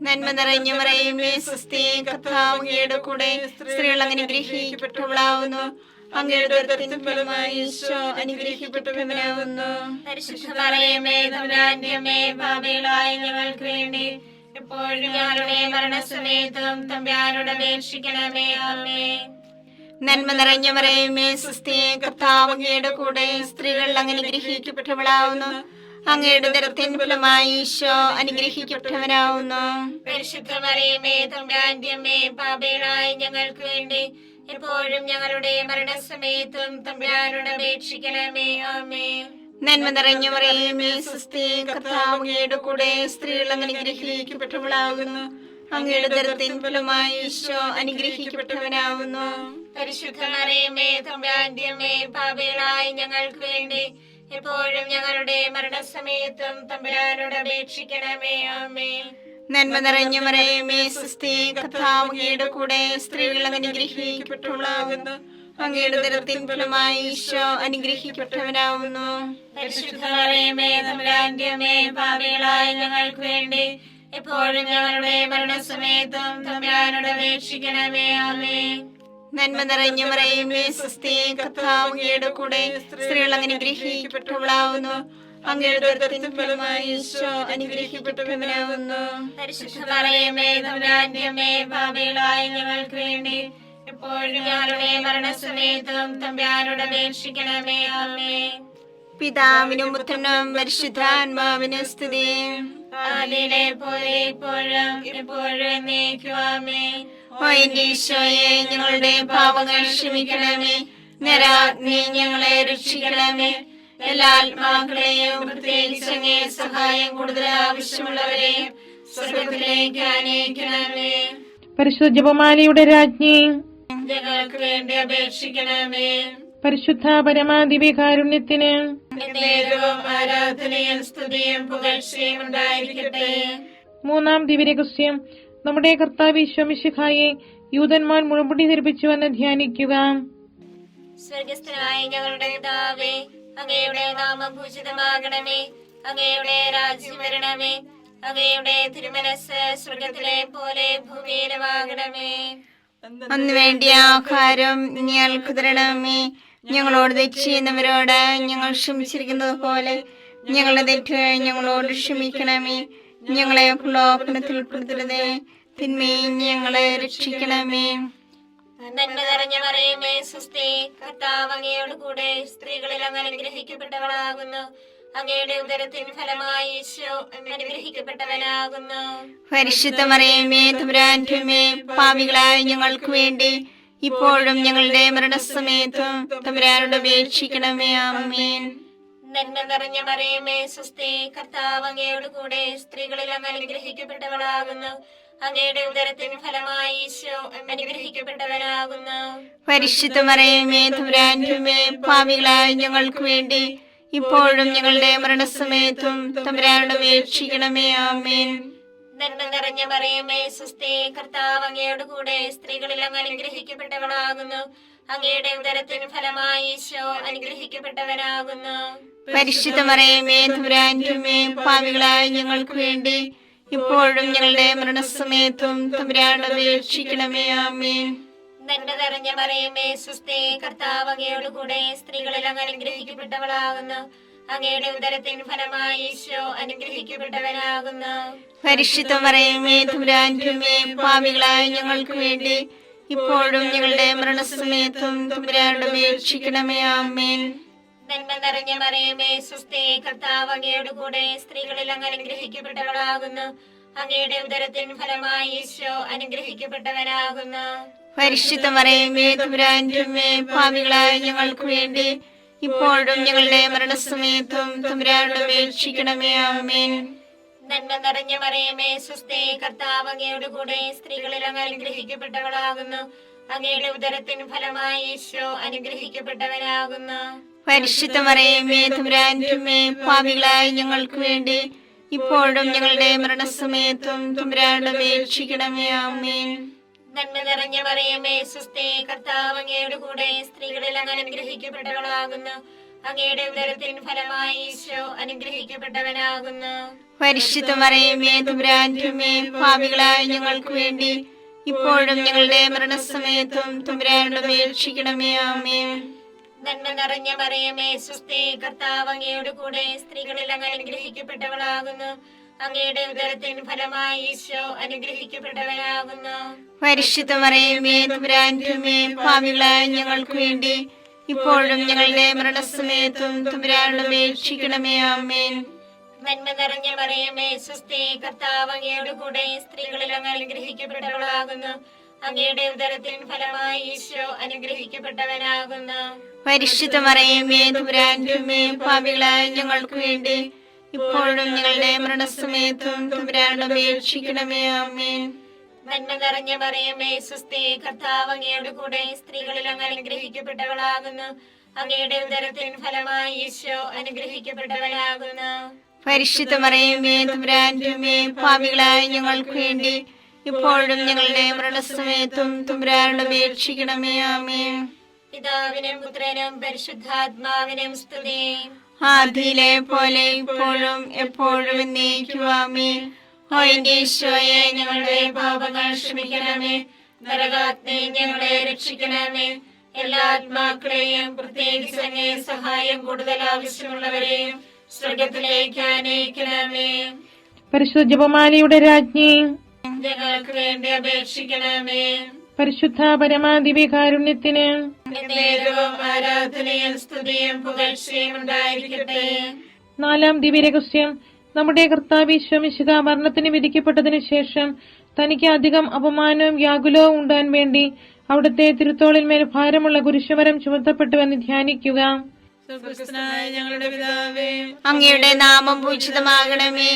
നന്മ നിറഞ്ഞ മറിയമേ സ്വസ്തി, കർത്താവ് അങ്ങയുടെ കൂടെ സ്ത്രീകൾ അനുഗ്രഹിക്കപ്പെട്ടവളാവുന്നു. അങ്ങയുടെ ഉദരത്തിൻ ഫലമായി ഈശോ അനുഗ്രഹിക്കപ്പെട്ടവനാവുന്നു. പരിശുദ്ധ മറിയമേ തമ്പുരാന്റെ അമ്മേ, പാപികളായ ഞങ്ങൾക്ക് വേണ്ടി എപ്പോഴും ഞങ്ങളുടെ മരണസമയത്തും തമ്പുരാനോട് അപേക്ഷിക്കണമേ. ആമേൻ. നന്മ നിറഞ്ഞ മറിയമേ സ്വസ്തി, കർത്താവ് അങ്ങയുടെ കൂടെ സ്ത്രീകൾ അനുഗ്രഹിക്കപ്പെട്ടവളാവുന്നു. അങ്ങയുടെ ഉദരത്തിൻ ഫലമായി ഈശോ അനുഗ്രഹിക്കപ്പെട്ടവനാവുന്നു. പരിശുദ്ധ മറിയമേ തമ്പുരാന്റെ അമ്മേ, പാപികളായ ഞങ്ങൾക്ക് വേണ്ടി എപ്പോഴും ഞങ്ങളുടെ മരണസമയത്തും തമ്പുരാനോട് അപേക്ഷിക്കണമേ. ആമേൻ. നന്മ നിറഞ്ഞ മറിയമേ സ്വസ്തി, കർത്താവ് അങ്ങയുടെ കൂടെ സ്ത്രീകൾ അനുഗ്രഹിക്കപ്പെട്ടവളാകുന്നു. അങ്ങയുടെ ഉദരത്തിൻ ഫലമായി ഈശോ അനുഗ്രഹിക്കപ്പെട്ടവനാവുന്നു. പരിശുദ്ധ മറിയമേ തമ്പുരാന്റെ അമ്മേ, പാപികളായ ഞങ്ങൾക്ക് വേണ്ടി എപ്പോഴും ഞങ്ങളുടെ മരണസമയത്തും തമ്പുരാനോട് അപേക്ഷിക്കണമേ. ആമേൻ. നന്മ നിറഞ്ഞ മറിയമേ സ്വസ്തി, കർത്താവ് അങ്ങയുടെ കൂടെ സ്ത്രീകൾ അനുഗ്രഹിക്കപ്പെട്ടവളാകുന്നു. അങ്ങയുടെ ഉദരത്തിൻ ഫലമായി ഈശോ അനുഗ്രഹിക്കപ്പെട്ടവനാവുന്നു. പരിശുദ്ധ മറിയമേ തമ്പുരാന്റെ അമ്മേ, പാപികളായ ഞങ്ങൾക്ക് വേണ്ടി എപ്പോഴും ഞങ്ങളുടെ മരണസമയത്തും തമ്പുരാനോട് അപേക്ഷിക്കണമേ. ആമേൻ. നന്മ നിറഞ്ഞ മറിയമേ സ്വസ്തി, കർത്താവ് അങ്ങയുടെ കൂടെ സ്ത്രീകൾ അനുഗ്രഹിക്കപ്പെട്ടവളാവുന്നു. അങ്ങയുടെ ഉദരത്തിൻ ഫലമായി ഈശോ അനുഗ്രഹിക്കപ്പെട്ടവനാവുന്നു. പരിശുദ്ധ മറിയമേ തമ്പുരാന്റെ അമ്മേ, പാപികളായ ഞങ്ങൾക്ക് വേണ്ടി എപ്പോഴും ഞങ്ങളുടെ മരണസമയത്തും തമ്പുരാനോട് അപേക്ഷിക്കണമേ. ആമേൻ. പിതാവിനും പുത്രനും പരിശുദ്ധാത്മാവിനും സ്തുതി. ആദിയിലെ പോലെ ഇപ്പോഴും എപ്പോഴും എന്നേക്കും. ആമേൻ. ഓ എന്റെ ഈശോയെ, ഞങ്ങളുടെ പാപങ്ങൾ ക്ഷമിക്കണമേ. നരാഗ്നി ഞങ്ങളെ രക്ഷിക്കണമേ. എല്ലാ ആത്മാക്കളെയും പ്രത്യേകിച്ച് അങ്ങേ സഹായം കൂടുതൽ ആവശ്യമുള്ളവരെയും സ്വർഗത്തിലേക്ക് ആനയിക്കണമേ. പരിശുദ്ധ ജപമാലയുടെ രാജ്ഞി, ഞങ്ങൾക്ക് വേണ്ടി അപേക്ഷിക്കണമേ. പരിശുദ്ധ പരമാദിവ്യകാരുണ്യത്തിന് നേരവും ആരാധനയും സ്തുതിയും പുകഴ്ചയും ഉണ്ടായിരിക്കട്ടെ. മൂന്നാം ദിവ്യരഹസ്യം, നമ്മുടെ കർത്താവ് ഈശോ മിശിഹായെ യൂതന്മാർ മുഴുമുടി ധരിപ്പിച്ചുവെന്ന് ധ്യാനിക്കുക. സ്വർഗസ്ഥനായ ഞങ്ങളുടെ പിതാവേ, അങ്ങയുടെ നാമം പൂജിതമാകണമേ. അങ്ങയുടെ രാജ്യം വരണമേ. അങ്ങയുടെ തിരുമനസ് സ്വർഗത്തിലെ പോലെ ഭൂമിയിലുമാകണമേ. അന്ന് വേണ്ടിയ ആഹാരം ഞങ്ങൾക്ക് തരണമേ. ഞങ്ങളോട് തെറ്റ് ചെയ്യുന്നവരോട് ഞങ്ങൾ ക്ഷമിച്ചിരിക്കുന്നത് പോലെ ഞങ്ങളുടെ തെറ്റുകൾ ഞങ്ങളോട് ക്ഷമിക്കണമേ. ഞങ്ങളെ പ്രലോഭനത്തിൽ ഉൾപ്പെടുത്തരുതേ, തിന്മയിൽ ഞങ്ങളെ രക്ഷിക്കണമേ. നന്മ നിറഞ്ഞ മറിയമേ സ്വസ്തി, കർത്താവ് അങ്ങയോട് കൂടെ സ്ത്രീകളിൽ അങ്ങ് അനുഗ്രഹിക്കപ്പെട്ടവളാകുന്നു. അങ്ങയുടെ ഉദരത്തിൻ ഫലമായി ഈശോ അനുഗ്രഹിക്കപ്പെട്ടവനാകുന്നു. പരിശുദ്ധ മറിയമേ തമ്പുരാന്റെ അമ്മേ, പാപികളായ ഞങ്ങൾക്ക് വേണ്ടി ഇപ്പോഴും ഞങ്ങളുടെ മരണസമയത്തും തമ്പുരാനോട് അപേക്ഷിക്കണമേ. ആമേൻ. നന്മ നിറഞ്ഞ മറിയമേ സ്വസ്തി, കർത്താവ് അങ്ങയോട് കൂടെ സ്ത്രീകളിൽ അങ്ങ് അനുഗ്രഹിക്കപ്പെട്ടവളാകുന്നു. അങ്ങയുടെ ഉദരത്തിൻ ഫലമായി ഈശോ അനുഗ്രഹിക്കപ്പെട്ടവനാകുന്നു. പരിശുദ്ധ മറിയമേ തമ്പുരാന്റെ അമ്മേ, പാപികളായ ഞങ്ങൾക്ക് വേണ്ടി ഇപ്പോഴും ഞങ്ങളുടെ മരണസമയത്തും തമ്പുരാനോട് അപേക്ഷിക്കണമേ. ആമേൻ. നന്മ നിറഞ്ഞ മറിയമേ സ്വസ്തി, കർത്താവ് അങ്ങയോട് കൂടെ സ്ത്രീകളിൽ അങ്ങ് അനുഗ്രഹിക്കപ്പെട്ടവളാകുന്നു. അങ്ങയുടെ ഉദരത്തിൻ ഫലമായി ഈശോ അനുഗ്രഹിക്കപ്പെട്ടവനാകുന്നു. പരിശുദ്ധ മറിയമേ തമ്പുരാന്റെ അമ്മേ, പാപികളായ ഞങ്ങൾക്ക് വേണ്ടി ഇപ്പോഴും ഞങ്ങളുടെ മരണസമയത്തും തമ്പുരാനോട് അപേക്ഷിക്കണമേ. ആമേൻ. നന്മ നിറഞ്ഞ മറിയമേ സ്വസ്തി, കർത്താവ് അങ്ങയോട് കൂടെ സ്ത്രീകളിൽ അങ്ങ് അനുഗ്രഹിക്കപ്പെട്ടവളാകുന്നു. അങ്ങയുടെ ഉദരത്തിൻ ഫലമായി ഈശോ അനുഗ്രഹിക്കപ്പെട്ടവനാകുന്നു. പരിശുദ്ധ മറിയമേ തമ്പുരാന്റെ അമ്മേ, പാപികളായ ഞങ്ങൾക്ക് വേണ്ടി ഇപ്പോഴും ഞങ്ങളുടെ മരണസമയത്തും തമ്പുരാനോട് അപേക്ഷിക്കണമേ. ആമേൻ. നന്മ നിറഞ്ഞ മറിയമേ സ്വസ്തി, കർത്താവ് അങ്ങയോട് കൂടെ സ്ത്രീകളിൽ അങ്ങ് അനുഗ്രഹിക്കപ്പെട്ടവളാകുന്നു. അങ്ങയുടെ ഉദരത്തിൻ ഫലമായി ഈശോ അനുഗ്രഹിക്കപ്പെട്ടവനാകുന്നു. പരിശുദ്ധ മറിയമേ തമ്പുരാന്റെ അമ്മേ, പാപികളായ ഞങ്ങൾക്ക് വേണ്ടി ഇപ്പോഴും ഞങ്ങളുടെ മരണസമയത്തും തമ്പുരാനോട് അപേക്ഷിക്കണമേ. ആമേൻ. നന്മ നിറഞ്ഞ മറിയമേ സ്വസ്തി, കർത്താവ് അങ്ങയോട് കൂടെ സ്ത്രീകളിൽ അങ്ങ് അനുഗ്രഹിക്കപ്പെട്ടവളാകുന്നു. അങ്ങയുടെ ഉദരത്തിൻ ഫലമായി ഈശോ അനുഗ്രഹിക്കപ്പെട്ടവനാകുന്നു. പരിശുദ്ധ മറിയമേ തമ്പുരാന്റെ അമ്മേ, പാപികളായ ഞങ്ങൾക്ക് വേണ്ടി ഇപ്പോഴും ഞങ്ങളുടെ മരണസമയത്തും തമ്പുരാനോട് അപേക്ഷിക്കണമേ. ആമേൻ. നന്മ നിറഞ്ഞ മറിയമേ സ്വസ്തി, കർത്താവ് അങ്ങയോട് കൂടെ സ്ത്രീകളിൽ അങ്ങ് അനുഗ്രഹിക്കപ്പെട്ടവളാകുന്നു. അങ്ങയുടെ ഉദരത്തിൻ ഫലമായി ഈശോ അനുഗ്രഹിക്കപ്പെട്ടവനാകുന്നു. പരിശുദ്ധ മറിയമേ തമ്പുരാന്റെ അമ്മേ, പാപികളായ ഞങ്ങൾക്ക് വേണ്ടി ഇപ്പോഴും ഞങ്ങളുടെ മരണസമയത്തും തമ്പുരാനോട് അപേക്ഷിക്കണമേ. ആമേൻ. നന്മ നിറഞ്ഞ മറിയമേ സ്വസ്തി, കർത്താവ് അങ്ങയോട് കൂടെ സ്ത്രീകളിൽ അങ്ങ് അനുഗ്രഹിക്കപ്പെട്ടവളാകുന്നു. അങ്ങയുടെ ഉദരത്തിൻ ഫലമായി ഈശോ അനുഗ്രഹിക്കപ്പെട്ടവനാകുന്നു. പരിശുദ്ധ മറിയമേ തമ്പുരാന്റെ അമ്മേ, പാപികളായ ഞങ്ങൾക്ക് വേണ്ടി ഇപ്പോഴും ഞങ്ങളുടെ മരണസമയത്തും തമ്പുരാനോട് അപേക്ഷിക്കണമേ. ആമേൻ. നന്മ നിറഞ്ഞ മറിയമേ സ്വസ്തി, കർത്താവ് അങ്ങയോട് കൂടെ സ്ത്രീകളിൽ അങ്ങ് അനുഗ്രഹിക്കപ്പെട്ടവളാകുന്നു. അങ്ങയുടെ ഉദരത്തിൻ ഫലമായി ഈശോ അനുഗ്രഹിക്കപ്പെട്ടവനാകുന്നു. പരിശുദ്ധ മറിയമേ തമ്പുരാന്റെ അമ്മേ, പാപികളായ ഞങ്ങൾക്ക് വേണ്ടി ഇപ്പോഴും ഞങ്ങളുടെ മരണസമയത്തും തമ്പുരാനോട് അപേക്ഷിക്കണമേ. ആമേൻ. നന്മ നിറഞ്ഞ മറിയമേ സ്വസ്തി, കർത്താവ് അങ്ങയോട് കൂടെ സ്ത്രീകളിൽ അങ്ങ് അനുഗ്രഹിക്കപ്പെട്ടവളാകുന്നു. അങ്ങയുടെ ഉദരത്തിൻ ഫലമായി ഈശോ അനുഗ്രഹിക്കപ്പെട്ടവനാകുന്നു. പരിശുദ്ധ മറിയമേ തമ്പുരാന്റെ അമ്മേ, പാപികളായ ഞങ്ങൾക്ക് വേണ്ടി ഇപ്പോഴും ഞങ്ങളുടെ മരണസമയത്തും തമ്പുരാനോട് അപേക്ഷിക്കണമേ. ആമേൻ. പിതാവിനും പുത്രനും പരിശുദ്ധാത്മാവിനും സ്തുതി. ആദിയിലെ പോലെ ഇപ്പോഴും എപ്പോഴും എന്നേക്കും. ആമേൻ. ഓ എന്റെ ഈശോയെ, ഞങ്ങളുടെ പാപങ്ങൾ ക്ഷമിക്കണമേ. നരകാഗ്നി ഞങ്ങളെ രക്ഷിക്കണമേ. എല്ലാ ആത്മാക്കളെയും പ്രത്യേകിച്ച് അങ്ങേ സഹായം കൂടുതൽ ആവശ്യമുള്ളവരെയും സ്വർഗത്തിലേക്ക് അനയിക്കണമേ. പരിശുദ്ധ ജപമാലയുടെ രാജ്ഞി, ഞങ്ങൾക്ക് വേണ്ടി അപേക്ഷിക്കണമേ. പരിശുദ്ധ പരമാദിവ്യകാരുണ്യത്തിന് നേരവും ആരാധനയും സ്തുതിയും പുകഴ്ചയും ഉണ്ടായിരിക്കട്ടെ. 4-ാം ദിവ്യരഹസ്യം. നമ്മുടെ കർത്താവ് ഈശോ മിശിഹാ മരണത്തിന് വിധിക്കപ്പെട്ടതിനു ശേഷം തനിക്ക് അധികം അപമാനവും വ്യാകുലവും ഉണ്ടാൻ വേണ്ടി അവിടുത്തെ തിരുത്തോളിന്മേൽ ഭാരമുള്ള കുരിശുമരം ചുമത്തപ്പെട്ടുവെന്ന് ധ്യാനിക്കുക. സ്വർഗ്ഗസ്ഥനായ ഞങ്ങളുടെ പിതാവേ, അങ്ങയുടെ നാമം പൂജിതമാകണമേ.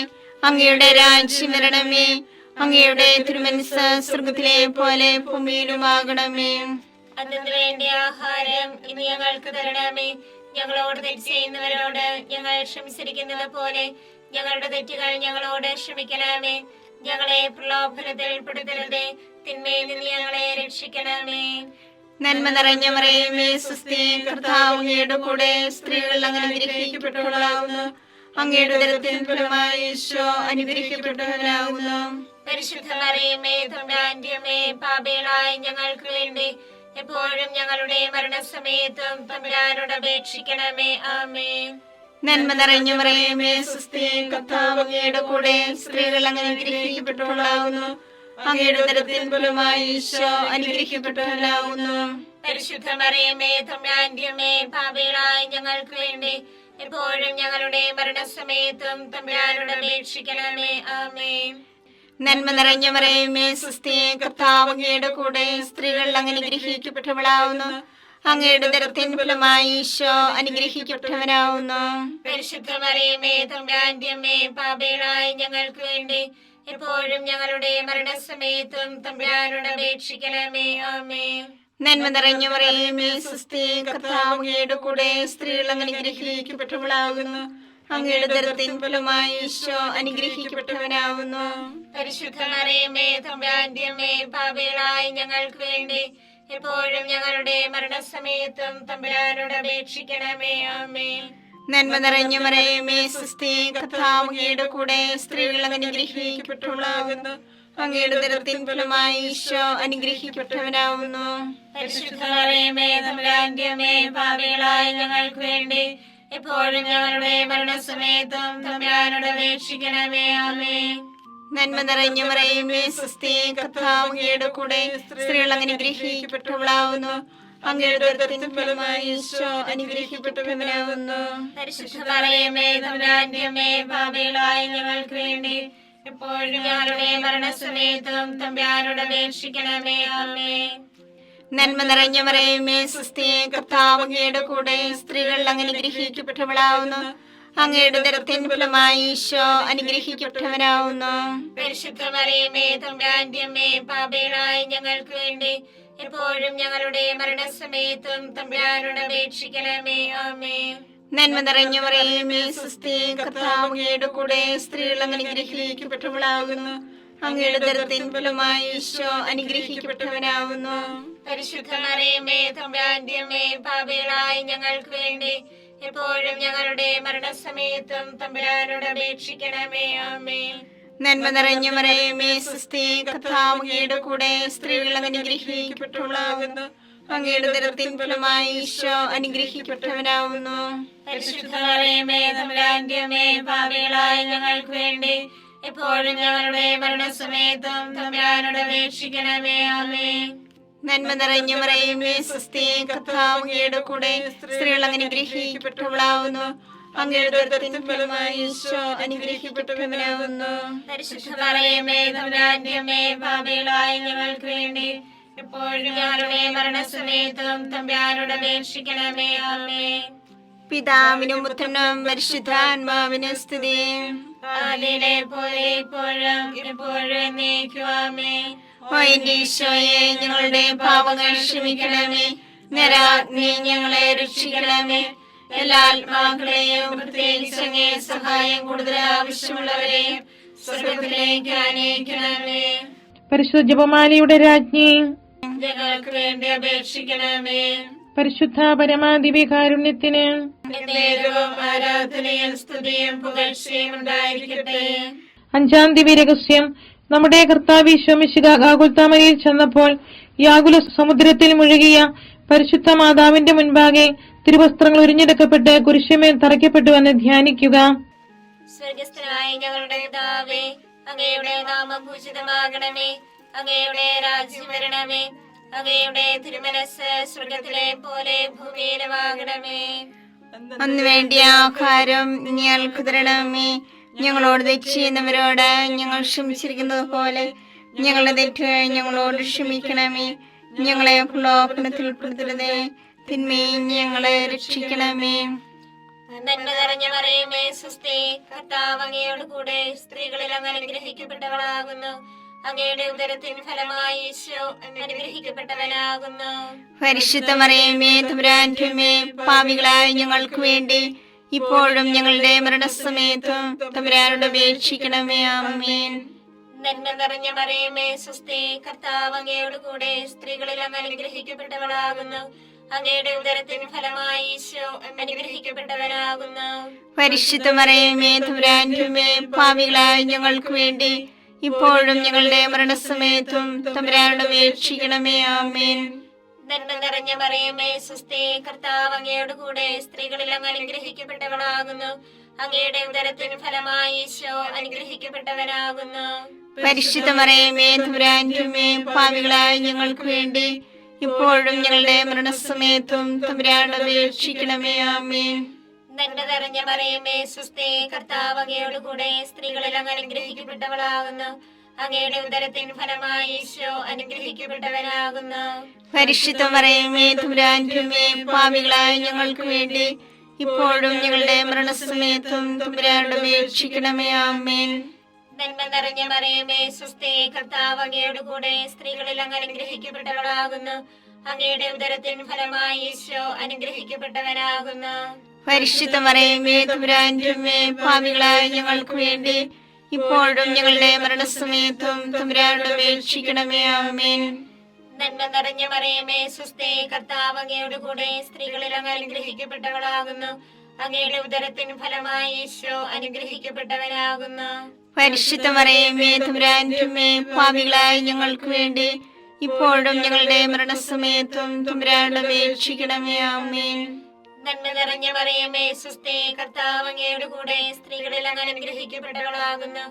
അങ്ങയുടെ രാജ്യം വരണമേ. അങ്ങയുടെ തിരുമനസ്സ് സ്വർഗത്തിലെ പോലെ ഭൂമിയിലുമാകണമേ. അതിനു വേണ്ടി ആഹാരം ഇനി ഞങ്ങൾക്ക് തരണമേ. ഞങ്ങളോട് തെറ്റ് ചെയ്യുന്നവരോട് ഞങ്ങൾ ക്ഷമിച്ചിരിക്കുന്നത് പോലെ ഞങ്ങളുടെ തെറ്റുകൾ ഞങ്ങളോട് ക്ഷമിക്കണമേ. ഞങ്ങളെ പ്രലോഭനത്തിൽ പെടുത്തരുതേ, തിന്മയിൽ നിന്ന് ഞങ്ങളെ രക്ഷിക്കണമേ. നന്മ നിറഞ്ഞ മറിയമേ സ്വസ്തി, കർത്താവ് അങ്ങയുടെ കൂടെ സ്ത്രീകൾ അങ്ങ് അനുഗ്രഹിക്കപ്പെട്ടവളാകുന്നു. അങ്ങയുടെ ഉദരത്തിൻ ഫലമായി ഈശോ അനുഗ്രഹിക്കപ്പെട്ടവനാകുന്നു. പരിശുദ്ധ മറിയമേ തമ്പുരാന്റെ അമ്മേ, പാപികളായ ഞങ്ങൾക്ക് വേണ്ടി എപ്പോഴും ഞങ്ങളുടെ മരണസമയത്തും തമ്പുരാനോട് അപേക്ഷിക്കണമേ. ആമേൻ. നന്മ നിറഞ്ഞ മറിയമേ സ്വസ്തി, കർത്താവ് അങ്ങയുടെ കൂടെ സ്ത്രീകൾ അങ്ങ് അനുഗ്രഹിക്കപ്പെട്ടവളാകുന്നു. അങ്ങയുടെ ഉദരത്തിൻ ഫലമായി ഈശോ അനുഗ്രഹിക്കപ്പെട്ടവനാകുന്നു. പരിശുദ്ധ മറിയമേ തമ്പുരാന്റെ അമ്മേ, പാപികളായ ഞങ്ങൾക്ക് വേണ്ടി എപ്പോഴും ഞങ്ങളുടെ മരണസമയത്തും തമ്പുരാനോട് അപേക്ഷിക്കണമേ. ആമേൻ. നന്മ നിറഞ്ഞ മറിയമേ സ്വസ്തി, കർത്താവ് അങ്ങയുടെ കൂടെ സ്ത്രീകൾ അങ്ങ് അനുഗ്രഹിക്കപ്പെട്ടവളാകുന്നു. അങ്ങയുടെ ഉദരത്തിൻ ഫലമായി ഈശോ അനുഗ്രഹിക്കപ്പെട്ടവനാകുന്നു. പരിശുദ്ധ മറിയമേ തമ്പുരാന്റെ അമ്മേ, പാപികളായ ഞങ്ങൾക്ക് വേണ്ടി എപ്പോഴും ഞങ്ങളുടെ മരണസമയത്തും തമ്പുരാനോട് അപേക്ഷിക്കണമേ. ആമേൻ. നന്മ നിറഞ്ഞ മറിയമേ സ്വസ്തി, കർത്താവ് അങ്ങയുടെ കൂടെ സ്ത്രീകൾ അങ്ങ് അനുഗ്രഹിക്കപ്പെട്ടവളാകുന്നു. അങ്ങയുടെ ഉദരത്തിൻ ഫലമായി ഈശോ അനുഗ്രഹിക്കപ്പെട്ടവനാകുന്നു. പരിശുദ്ധ മറിയമേ തമ്പുരാന്റെ അമ്മേ, പാപികളായ ഞങ്ങൾക്ക് വേണ്ടി എപ്പോഴും ഞങ്ങളുടെ മരണസമയത്തും തമ്പുരാനോട് അപേക്ഷിക്കണമേ. ആമേൻ. നന്മ നിറഞ്ഞ മറിയമേ സ്വസ്തി, കർത്താവ് അങ്ങയുടെ കൂടെ സ്ത്രീകൾ അങ്ങ് അനുഗ്രഹിക്കപ്പെട്ടവളാകുന്നു. അങ്ങയുടെ ഉദരത്തിൻ ഫലമായി ഈശോ അനുഗ്രഹിക്കപ്പെട്ടവനാകുന്നു. പരിശുദ്ധ മറിയമേ തമ്പുരാന്റെ അമ്മേ, പാപികളായ ഞങ്ങൾക്ക് വേണ്ടി എപ്പോഴും ഞങ്ങളുടെ മരണസമയത്തും തമ്പുരാനോട് അപേക്ഷിക്കണമേ. ആമേൻ. നന്മ നിറഞ്ഞ മറിയമേ സ്വസ്തി, കർത്താവ് അങ്ങയുടെ കൂടെ സ്ത്രീകൾ അങ്ങ് അനുഗ്രഹിക്കപ്പെട്ടവളാകുന്നു. അങ്ങയുടെ ഉദരത്തിൻ ഫലമായി ഈശോ അനുഗ്രഹിക്കപ്പെട്ടവനാകുന്നു. പരിശുദ്ധ മറിയമേ തമ്പുരാന്റെ അമ്മേ, പാപികളായ ഞങ്ങൾക്ക് വേണ്ടി എപ്പോഴും ഞങ്ങളുടെ മരണസമയത്തും തമ്പുരാനോട് അപേക്ഷിക്കണമേ. ആമേൻ. നന്മ നിറഞ്ഞ മറിയമേ സ്വസ്തി, കർത്താവ് അങ്ങയുടെ കൂടെ സ്ത്രീകൾ അങ്ങ് അനുഗ്രഹിക്കപ്പെട്ടവളാകുന്നു. അങ്ങയുടെ ഉദരത്തിൻ ഫലമായി ഈശോ അനുഗ്രഹിക്കപ്പെട്ടവനാകുന്നു. പരിശുദ്ധ മറിയമേ തമ്പുരാന്റെ അമ്മേ, പാപികളായ ഞങ്ങൾക്ക് വേണ്ടി എപ്പോഴും ഞങ്ങളുടെ മരണസമയത്തും തമ്പുരാനോട് അപേക്ഷിക്കണമേ. ആമേൻ. നന്മ നിറഞ്ഞ മറിയമേ സ്വസ്തി, കർത്താവ് അങ്ങയുടെ കൂടെ സ്ത്രീകൾ അങ്ങ് അനുഗ്രഹിക്കപ്പെട്ടവളാകുന്നു. അങ്ങയുടെ ഉദരത്തിൻ ഫലമായി ഈശോ അനുഗ്രഹിക്കപ്പെട്ടവനാകുന്നു. പരിശുദ്ധ മറിയമേ തമ്പുരാന്റെ അമ്മേ, പാപികളായ ഞങ്ങൾക്ക് വേണ്ടി എപ്പോഴും ഞങ്ങളുടെ മരണസമയത്തും തമ്പുരാനോട് അപേക്ഷിക്കണമേ. ആമേൻ. നന്മ നിറഞ്ഞ മറിയമേ സ്വസ്തി, കർത്താവ് അങ്ങയുടെ കൂടെ സ്ത്രീകൾ അനുഗ്രഹിക്കപ്പെട്ടവളാകുന്നു. അങ്ങയുടെ ഉദരത്തിൻ ഫലമായി ഈശോ അനുഗ്രഹിക്കപ്പെട്ടവനാവുന്നു. പരിശുദ്ധ മറിയമേ തമ്പുരാന്റെ അമ്മേ, പാപികളായ ഞങ്ങൾക്ക് വേണ്ടി എപ്പോഴും ഞങ്ങളുടെ മരണസമയത്തും തമ്പുരാനോട് അപേക്ഷിക്കണമേ. ആമേൻ. നന്മ നിറഞ്ഞ മറിയമേ സ്വസ്തി, കർത്താവ് അങ്ങയുടെ കൂടെ സ്ത്രീകൾ അനുഗ്രഹിക്കപ്പെട്ടവളാവുന്നു. അങ്ങയുടെ ഉദരത്തിൻ ഫലമായി ഈശോ അനുഗ്രഹിക്കപ്പെട്ടവനാവുന്നു. പരിശുദ്ധ മറിയമേ തമ്പുരാന്റെ അമ്മേ, പാപികളായ ഞങ്ങൾക്ക് വേണ്ടി എപ്പോഴും ഞങ്ങളുടെ മരണസമയത്തും തമ്പുരാനോട് അപേക്ഷിക്കണമേ. ആമേൻ. പിതാവിനും പുത്രനും പരിശുദ്ധാത്മാവിനും സ്തുതി. ആദിയിലെ പോലെ ഇപ്പോഴും എപ്പോഴും എന്നേക്കും. ആമേൻ. ഓ എന്റെ ഈശോയെ, ഞങ്ങളുടെ പാപങ്ങൾ ക്ഷമിക്കണമേ. നരാഗ്നി ഞങ്ങളെ രക്ഷിക്കണമേ. എല്ലാ ആത്മാക്കളെയും പ്രത്യേകിച്ച് അങ്ങേ സഹായം കൂടുതൽ ആവശ്യമുള്ളവരെയും സ്വർഗത്തിലേക്ക് ആനയിക്കണമേ. പരിശുദ്ധ ജപമാലയുടെ രാജ്ഞി, ഞങ്ങൾക്ക് വേണ്ടി അപേക്ഷിക്കണമേ. പരിശുദ്ധ പരമാദിവ്യകാരുണ്യത്തിന് നേരവും ആരാധനയും സ്തുതിയും പുകഴ്ചയും ഉണ്ടായിരിക്കട്ടെ. 5-ാം ദിവ്യരഹസ്യം. നമ്മുടെ കർത്താവ് ഈശോ മിശിഹാ ഗാഗുൽത്താമലയിൽ ചെന്നപ്പോൾ യാകുല സമുദ്രത്തിൽ മുഴുകിയ പരിശുദ്ധ മാതാവിന്റെ മുൻപാകെ തിരുവസ്ത്രങ്ങൾ ഉരിഞ്ഞെടുക്കപ്പെട്ട് കുരിശുമേൽ തറയ്ക്കപ്പെട്ടുവെന്ന് ധ്യാനിക്കുക. സ്വർഗസ്ഥനായ ഞങ്ങളുടെ പിതാവേ, അങ്ങയുടെ നാമം പൂജിതമാകണമേ. അങ്ങയുടെ രാജ്യം വരണമേ. അങ്ങയുടെ തിരുമനസ് സ്വർഗത്തിലെ പോലെ ഭൂമിയിലുമാകണമേ. അന്ന് വേണ്ടിയ ആഹാരം ഞങ്ങൾക്ക് തരണമേ. ഞങ്ങളോട് തെറ്റ് ചെയ്യുന്നവരോട് ഞങ്ങൾ ക്ഷമിച്ചിരിക്കുന്നത് പോലെ ഞങ്ങളുടെ തെറ്റുകൾ ഞങ്ങളോട് ക്ഷമിക്കണമേ. ഞങ്ങളെ പ്രലോഭനത്തിൽ ഉൾപ്പെടുത്തരുതേ, തിന്മയിൽ ഞങ്ങളെ രക്ഷിക്കണമേ. നന്മ നിറഞ്ഞ മറിയമേ സ്വസ്തി, കർത്താവ് അങ്ങയോട് കൂടെ സ്ത്രീകളിൽ അങ്ങ് അനുഗ്രഹിക്കപ്പെട്ടവളാകുന്നു. അങ്ങയുടെ ഉദരത്തിൻ ഫലമായി ഈശോ അനുഗ്രഹിക്കപ്പെട്ടവനാകുന്നു. പരിശുദ്ധ മറിയമേ തമ്പുരാന്റെ അമ്മേ, പാപികളായ ഞങ്ങൾക്ക് വേണ്ടി ഇപ്പോഴും ഞങ്ങളുടെ മരണസമയത്തും തമ്പുരാനോട് അപേക്ഷിക്കണമേ. ആമേൻ. നന്മ നിറഞ്ഞ മറിയമേ സ്വസ്തി, കർത്താവ് അങ്ങയോട് കൂടെ സ്ത്രീകളിൽ അങ്ങ് അനുഗ്രഹിക്കപ്പെട്ടവളാകുന്നു. അങ്ങയുടെ ഉദരത്തിൻ ഫലമായി ഈശോ അനുഗ്രഹിക്കപ്പെട്ടവനാകുന്നു. പരിശുദ്ധ മറിയമേ തമ്പുരാന്റെ അമ്മേ, പാപികളായ ഞങ്ങൾക്ക് വേണ്ടി ഇപ്പോഴും ഞങ്ങളുടെ മരണസമയത്തും തമ്പുരാനോട് അപേക്ഷിക്കണമേ. ആമേൻ. നന്മ നിറഞ്ഞ മറിയമേ സ്വസ്തി, കർത്താവ് അങ്ങയോട് കൂടെ സ്ത്രീകളിൽ അങ്ങ് അനുഗ്രഹിക്കപ്പെട്ടവളാകുന്നു. അങ്ങയുടെ ഉദരത്തിൻ ഫലമായി ഈശോ അനുഗ്രഹിക്കപ്പെട്ടവനാകുന്നു. പരിശുദ്ധ മറിയമേ തമ്പുരാന്റെ അമ്മേ, പാപികളായ ഞങ്ങൾക്ക് വേണ്ടി ഇപ്പോഴും ഞങ്ങളുടെ മരണസമയത്തും തമ്പുരാനോട് അപേക്ഷിക്കണമേ. ആമേൻ. നന്മ നിറഞ്ഞ മറിയമേ സ്വസ്തി, കർത്താവ് അങ്ങയോട് കൂടെ സ്ത്രീകളിൽ അങ്ങ് അനുഗ്രഹിക്കപ്പെട്ടവളാകുന്നു. അങ്ങയുടെ ഉദരത്തിൻ ഫലമായി ഈശോ അനുഗ്രഹിക്കപ്പെട്ടവനാകുന്നു. പരിശുദ്ധ മറിയമേ തമ്പുരാന്റെ അമ്മേ, പാപികളായ ഞങ്ങൾക്ക് വേണ്ടി ഇപ്പോഴും ഞങ്ങളുടെ മരണസമയത്തും തമ്പുരാനോട് അപേക്ഷിക്കണമേ. ആമേൻ. നന്മ നിറഞ്ഞ മറിയമേ സ്വസ്തി, കർത്താവ് അങ്ങയോട് കൂടെ സ്ത്രീകളിൽ അങ്ങ് അനുഗ്രഹിക്കപ്പെട്ടവളാകുന്നു. അങ്ങയുടെ ഉദരത്തിൻ ഫലമായി ഈശോ അനുഗ്രഹിക്കപ്പെട്ടവനാകുന്നു. പരിശുദ്ധ മറിയമേ തമ്പുരാന്റെ അമ്മേ, പാപികളായ ഞങ്ങൾക്ക് വേണ്ടി ഇപ്പോഴും ഞങ്ങളുടെ മരണസമയത്തും തമ്പുരാനോട് അപേക്ഷിക്കണമേ. ആമേൻ. നന്മ നിറഞ്ഞ മറിയമേ സ്വസ്തി, കർത്താവ് അങ്ങയോട് കൂടെ സ്ത്രീകളിൽ അങ്ങ് അനുഗ്രഹിക്കപ്പെട്ടവളാകുന്നു. അങ്ങയുടെ ഉദരത്തിൻ ഫലമായി ഈശോ അനുഗ്രഹിക്കപ്പെട്ടവനാകുന്നു. പരിശുദ്ധ മറിയമേ തമ്പുരാന്റെ അമ്മേ, പാപികളായ ഞങ്ങൾക്ക് വേണ്ടി ഇപ്പോഴും ഞങ്ങളുടെ മരണസമയത്തും തമ്പുരാനോട് അപേക്ഷിക്കണമേ. ആമേൻ. നന്മ നിറഞ്ഞ മറിയമേ സ്വസ്തി, കർത്താവ് അങ്ങയോട് കൂടെ സ്ത്രീകളിൽ അങ്ങ് അനുഗ്രഹിക്കപ്പെട്ടവളാകുന്നു.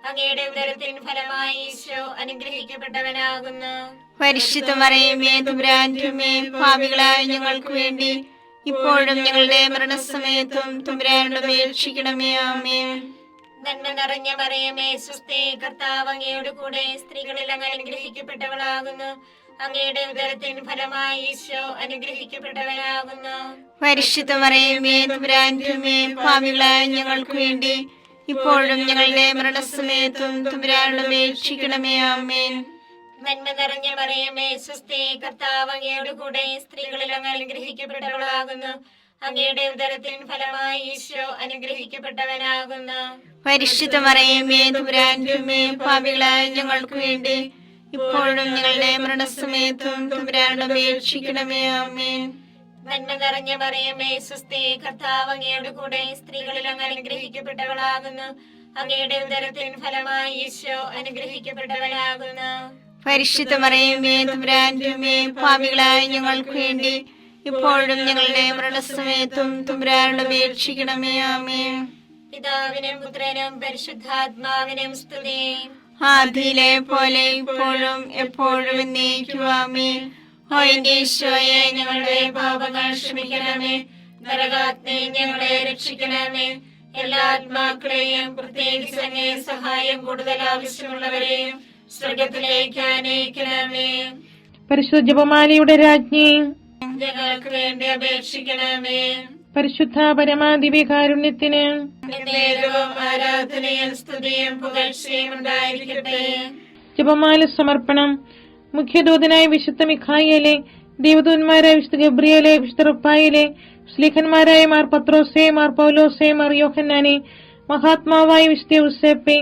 അങ്ങയുടെ ഉദരത്തിൻ ഫലമായി ഈശോ അനുഗ്രഹിക്കപ്പെട്ടവനാകുന്നു. പരിശുദ്ധ മറിയമേ തമ്പുരാന്റെ അമ്മേ, പാപികളായ ഞങ്ങൾക്ക് വേണ്ടി ഇപ്പോഴും ഞങ്ങളുടെ മരണസമയത്തും തമ്പുരാനോട് അപേക്ഷിക്കണമേ. ആമേൻ. നന്മ നിറഞ്ഞ മറിയമേ സ്വസ്തി, കർത്താവ് അങ്ങയോട് കൂടെ സ്ത്രീകളിൽ അങ്ങ് അനുഗ്രഹിക്കപ്പെട്ടവളാകുന്നു. അങ്ങയുടെ ഉദരത്തിൻ ഫലമായി ഈശോ അനുഗ്രഹിക്കപ്പെട്ടവനാകുന്നു. പരിശുദ്ധ മറിയമേ തമ്പുരാന്റെ അമ്മേ, പാപികളായ ഞങ്ങൾക്ക് വേണ്ടി ഇപ്പോഴും ഞങ്ങളുടെ മരണസമയത്തും തമ്പുരാനോട് അപേക്ഷിക്കണമേ. ആമേൻ. നന്മ നിറഞ്ഞ മറിയമേ സ്വസ്തി, കർത്താവ് അങ്ങയോട് കൂടെ സ്ത്രീകളിൽ അങ്ങ് അനുഗ്രഹിക്കപ്പെട്ടവളാകുന്നു. അങ്ങയുടെ ഉദരത്തിൻ ഫലമായി ഈശോ അനുഗ്രഹിക്കപ്പെട്ടവനാകുന്നു. പരിശുദ്ധ മറിയമേ തമ്പുരാന്റെ അമ്മേ, പാപികളായ ഞങ്ങൾക്ക് വേണ്ടി ഇപ്പോഴും ഞങ്ങളുടെ മരണസമയത്തും തമ്പുരാനോട് അപേക്ഷിക്കണമേ. ആമേൻ. നന്മ നിറഞ്ഞ മറിയമേ സ്വസ്തി, കർത്താവ് അങ്ങയുടെ കൂടെ സ്ത്രീകളിൽ അങ്ങ് അനുഗ്രഹിക്കപ്പെട്ടവളാകുന്നു. അങ്ങയുടെ ഉദരത്തിൻ ഫലമായി ഈശോ അനുഗ്രഹിക്കപ്പെട്ടവനാകുന്നു. പരിശുദ്ധ മറിയമേ തമ്പുരാന്റെ അമ്മേ, പാപികളായ ഞങ്ങൾക്ക് വേണ്ടി ഇപ്പോഴും ഞങ്ങളുടെ മരണസമയത്തും തമ്പുരാനോട് അപേക്ഷിക്കണമേ. ആമേൻ. പിതാവിനും പുത്രനും പരിശുദ്ധാത്മാവിനും സ്തുതി. ആദിയിലെ പോലെ ഇപ്പോഴും എപ്പോഴും എന്നേക്കും. ആമേൻ. ഓ എന്റെ ഈശോയെ, ഞങ്ങളുടെ പാപങ്ങൾ ക്ഷമിക്കണമേ. നരകാഗ്നി ഞങ്ങളെ രക്ഷിക്കണമേ. എല്ലാ ആത്മാക്കളെയും, പ്രത്യേകിച്ച് അങ്ങേ സഹായം കൂടുതൽ ആവശ്യമുള്ളവരെയും സ്വർഗത്തിലേക്ക് ആനയിക്കണമേ. പരിശുദ്ധ ജപമാലയുടെ രാജ്ഞി, ഞങ്ങൾക്ക് വേണ്ടി അപേക്ഷിക്കണമേ. പരിശുദ്ധ പരമാദിവ്യകാരുണ്യത്തിന് നേരവും ആരാധനയും സ്തുതിയും പുകഴ്ചയും ഉണ്ടായിരിക്കട്ടെ. ജപമാല സമർപ്പണം. മുഖ്യദൂതനായ വിശുദ്ധ മിഖായേലെ, ദേവദൂതന്മാരായ വിശുദ്ധ ഗബ്രിയേലെ, വിശുദ്ധ റുപ്പായേലെ, സ്ലീഹന്മാരായ മാർ പത്രോസേ, മാർ പൗലോസേ, മാർ യോഹന്നാനെ, മഹാത്മാവായ വിശുദ്ധ യൂസേപ്പേ,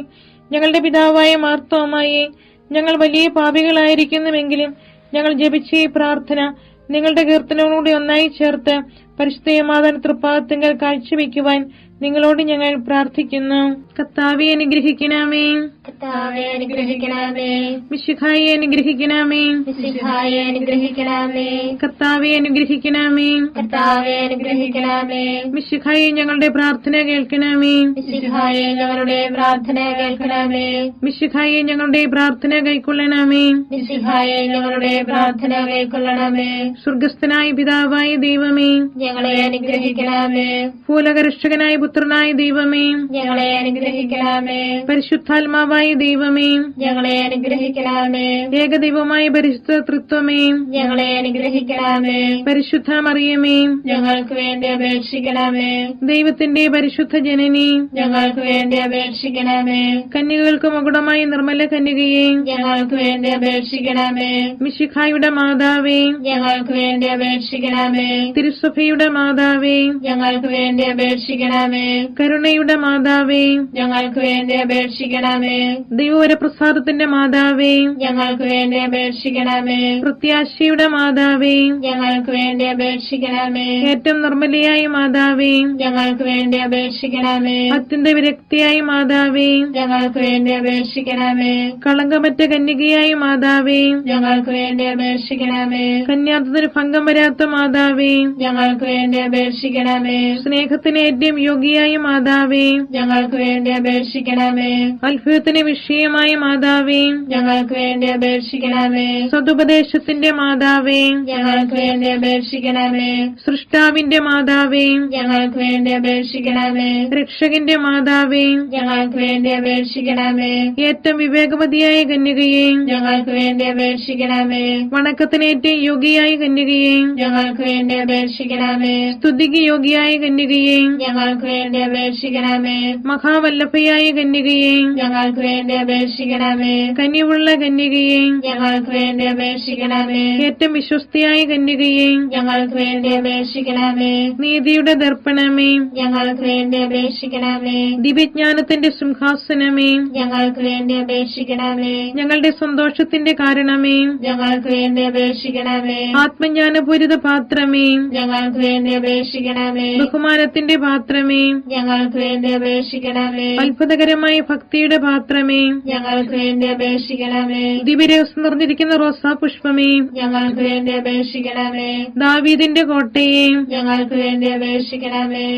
ഞങ്ങളുടെ പിതാവായ മാർത്തോമായെ, ഞങ്ങൾ വലിയ പാപികളായിരിക്കുന്നുവെങ്കിലും ഞങ്ങൾ ജപിച്ച ഈ പ്രാർത്ഥന നിങ്ങളുടെ കീർത്തനങ്ങളോട് ഒന്നായി ചേർത്ത് പരിശുദ്ധ മാതാവിന്റെ തൃപ്പാദത്തിങ്കൽ കാഴ്ചവെക്കുവാൻ നിങ്ങളോട് ഞങ്ങൾ പ്രാർത്ഥിക്കുന്നു. കർത്താവേ അനുഗ്രഹിക്കണമേ. കർത്താവേ അനുഗ്രഹിക്കണമേ. മിശിഹായെ അനുഗ്രഹിക്കണമേ. മിശിഹായെ അനുഗ്രഹിക്കണമേ. കർത്താവേ അനുഗ്രഹിക്കണമേ. കർത്താവേ അനുഗ്രഹിക്കണമേ. മിശിഹായെ ഞങ്ങളുടെ പ്രാർത്ഥന കേൾക്കണമേ. മിശിഹായെ ഞങ്ങളുടെ പ്രാർത്ഥന കേൾക്കണമേ. മിശിഹായെ ഞങ്ങളുടെ പ്രാർത്ഥന കൈക്കൊള്ളണമേ. മിശിഹായെ ഞങ്ങളുടെ പ്രാർത്ഥന കൈക്കൊള്ളണമേ. സ്വർഗസ്ഥനായ പിതാവായ ദൈവമേ, ഞങ്ങളെ അനുഗ്രഹിക്കണമേ. ഭൂലോകരക്ഷകനായ പുത്രനായ ദൈവമേ, ഞങ്ങളെ അനുഗ്രഹിക്കണമേ. പരിശുദ്ധാത്മാവായ ദൈവമേ, ഞങ്ങളെ അനുഗ്രഹിക്കണമേ. ഏകദൈവമായ പരിശുദ്ധ തൃത്വമേ, ഞങ്ങളെ അനുഗ്രഹിക്കണമേ. പരിശുദ്ധ മറിയമേ, ഞങ്ങൾക്ക് വേണ്ടി അപേക്ഷിക്കണമേ. ദൈവത്തിന്റെ പരിശുദ്ധ ജനനി, ഞങ്ങൾക്ക് വേണ്ടി അപേക്ഷിക്കണമേ. കന്യകൾക്ക് മകുടമായ നിർമ്മല കന്യകയെ, ഞങ്ങൾക്ക് വേണ്ടി അപേക്ഷിക്കണമേ. മിശിഹായുടെ മാതാവേ, ഞങ്ങൾക്ക് വേണ്ടി അപേക്ഷിക്കണമേ. തിരുസഭയുടെ മാതാവേ, ഞങ്ങൾക്ക് വേണ്ടി അപേക്ഷിക്കണമേ. കരുണയുടെ മാതാവേ, ഞങ്ങൾക്ക് വേണ്ടി അപേക്ഷിക്കണമേ. ദൈവവരപ്രസാദത്തിന്റെ മാതാവേ, ഞങ്ങൾക്ക് വേണ്ടി അപേക്ഷിക്കണമേ. പ്രത്യാശയുടെ മാതാവേ, ഞങ്ങൾക്ക് വേണ്ടി അപേക്ഷിക്കണമേ. ഏറ്റവും നിർമ്മലയായ മാതാവേ, ഞങ്ങൾക്ക് വേണ്ടി അപേക്ഷിക്കണമേ. അത്യന്ത വിരക്തിയായ മാതാവേ, ഞങ്ങൾക്ക് വേണ്ടി അപേക്ഷിക്കണമേ. കളങ്കമറ്റ കന്യകയായ മാതാവേ, ഞങ്ങൾക്ക് വേണ്ടി അപേക്ഷിക്കണമേ. കന്യാത്വത്തിന് ഭംഗം വരാത്ത മാതാവേ, ഞങ്ങൾക്ക് വേണ്ടി അപേക്ഷിക്കണമേ. സ്നേഹത്തിന് ഏറ്റവും യോഗ്യയായ മാതാവേ, ഞങ്ങൾക്ക് വേണ്ടി അപേക്ഷിക്കണമേ. അത്ഭുതത്തിന് വിഷയമായ മാതാവേ, ഞങ്ങൾക്ക് വേണ്ടി അപേക്ഷിക്കണമേ. സതുപദേശത്തിന്റെ മാതാവേ, ഞങ്ങൾക്ക് വേണ്ടി അപേക്ഷിക്കണമേ. സൃഷ്ടാവിന്റെ മാതാവേ, ഞങ്ങൾക്ക് വേണ്ടി അപേക്ഷിക്കണമേ. രക്ഷകന്റെ മാതാവേ, ഞങ്ങൾക്ക് വേണ്ടി അപേക്ഷിക്കണമേ. ഏറ്റവും വിവേകവതിയായ കന്യകയെ, ഞങ്ങൾക്ക് വേണ്ടി അപേക്ഷിക്കണമേ. വണക്കത്തിന് ഏറ്റവും യോഗ്യയായ കന്യകയെ, ഞങ്ങൾക്ക് വേണ്ടി അപേക്ഷിക്കണമേ. സ്തുതിക്ക് യോഗ്യയായ കന്യകയെ, ഞങ്ങൾക്ക് വേണ്ടി അപേക്ഷിക്കണമേ. മഹാവല്ലഭയായ കന്യകയെ, ഞങ്ങൾക്ക് വേണ്ടി അപേക്ഷിക്കണമേ. കനിവുള്ള കന്യകയെ, ഞങ്ങൾക്ക് വേണ്ടി അപേക്ഷിക്കണമേ. ഏറ്റവും വിശ്വസ്തയായ കന്യകയെ, ഞങ്ങൾക്ക് വേണ്ടി അപേക്ഷിക്കണമേ. നീതിയുടെ ദർപ്പണമേ, ഞങ്ങൾക്ക് വേണ്ടി അപേക്ഷിക്കണമേ. ദിവ്യജ്ഞാനത്തിന്റെ സിംഹാസനമേ, ഞങ്ങൾക്ക് വേണ്ടി അപേക്ഷിക്കണമേ. ഞങ്ങളുടെ സന്തോഷത്തിന്റെ കാരണമേ, ഞങ്ങൾക്ക് വേണ്ടി അപേക്ഷിക്കണമേ. ആത്മജ്ഞാനപൂരിത പാത്രമേ, ഞങ്ങൾക്ക് വേണ്ടി അപേക്ഷിക്കണമേ. ബഹുമാനത്തിന്റെ പാത്രമേ, ഞങ്ങൾക്ക് വേണ്ടി അപേക്ഷിക്കണമേ. അത്ഭുതകരമായ ഭക്തിയുടെ പാത്രമേ, ഞങ്ങൾക്ക് വേണ്ടി അപേക്ഷിക്കണമേ. ദിവ്യരഹസ്യം നിറഞ്ഞിരിക്കുന്ന റോസാ പുഷ്പമേ, ഞങ്ങൾക്ക് വേണ്ടി അപേക്ഷിക്കണമേ. ദാവീദിന്റെ കോട്ടയെ, ഞങ്ങൾക്ക് വേണ്ടി അപേക്ഷിക്കണമേ.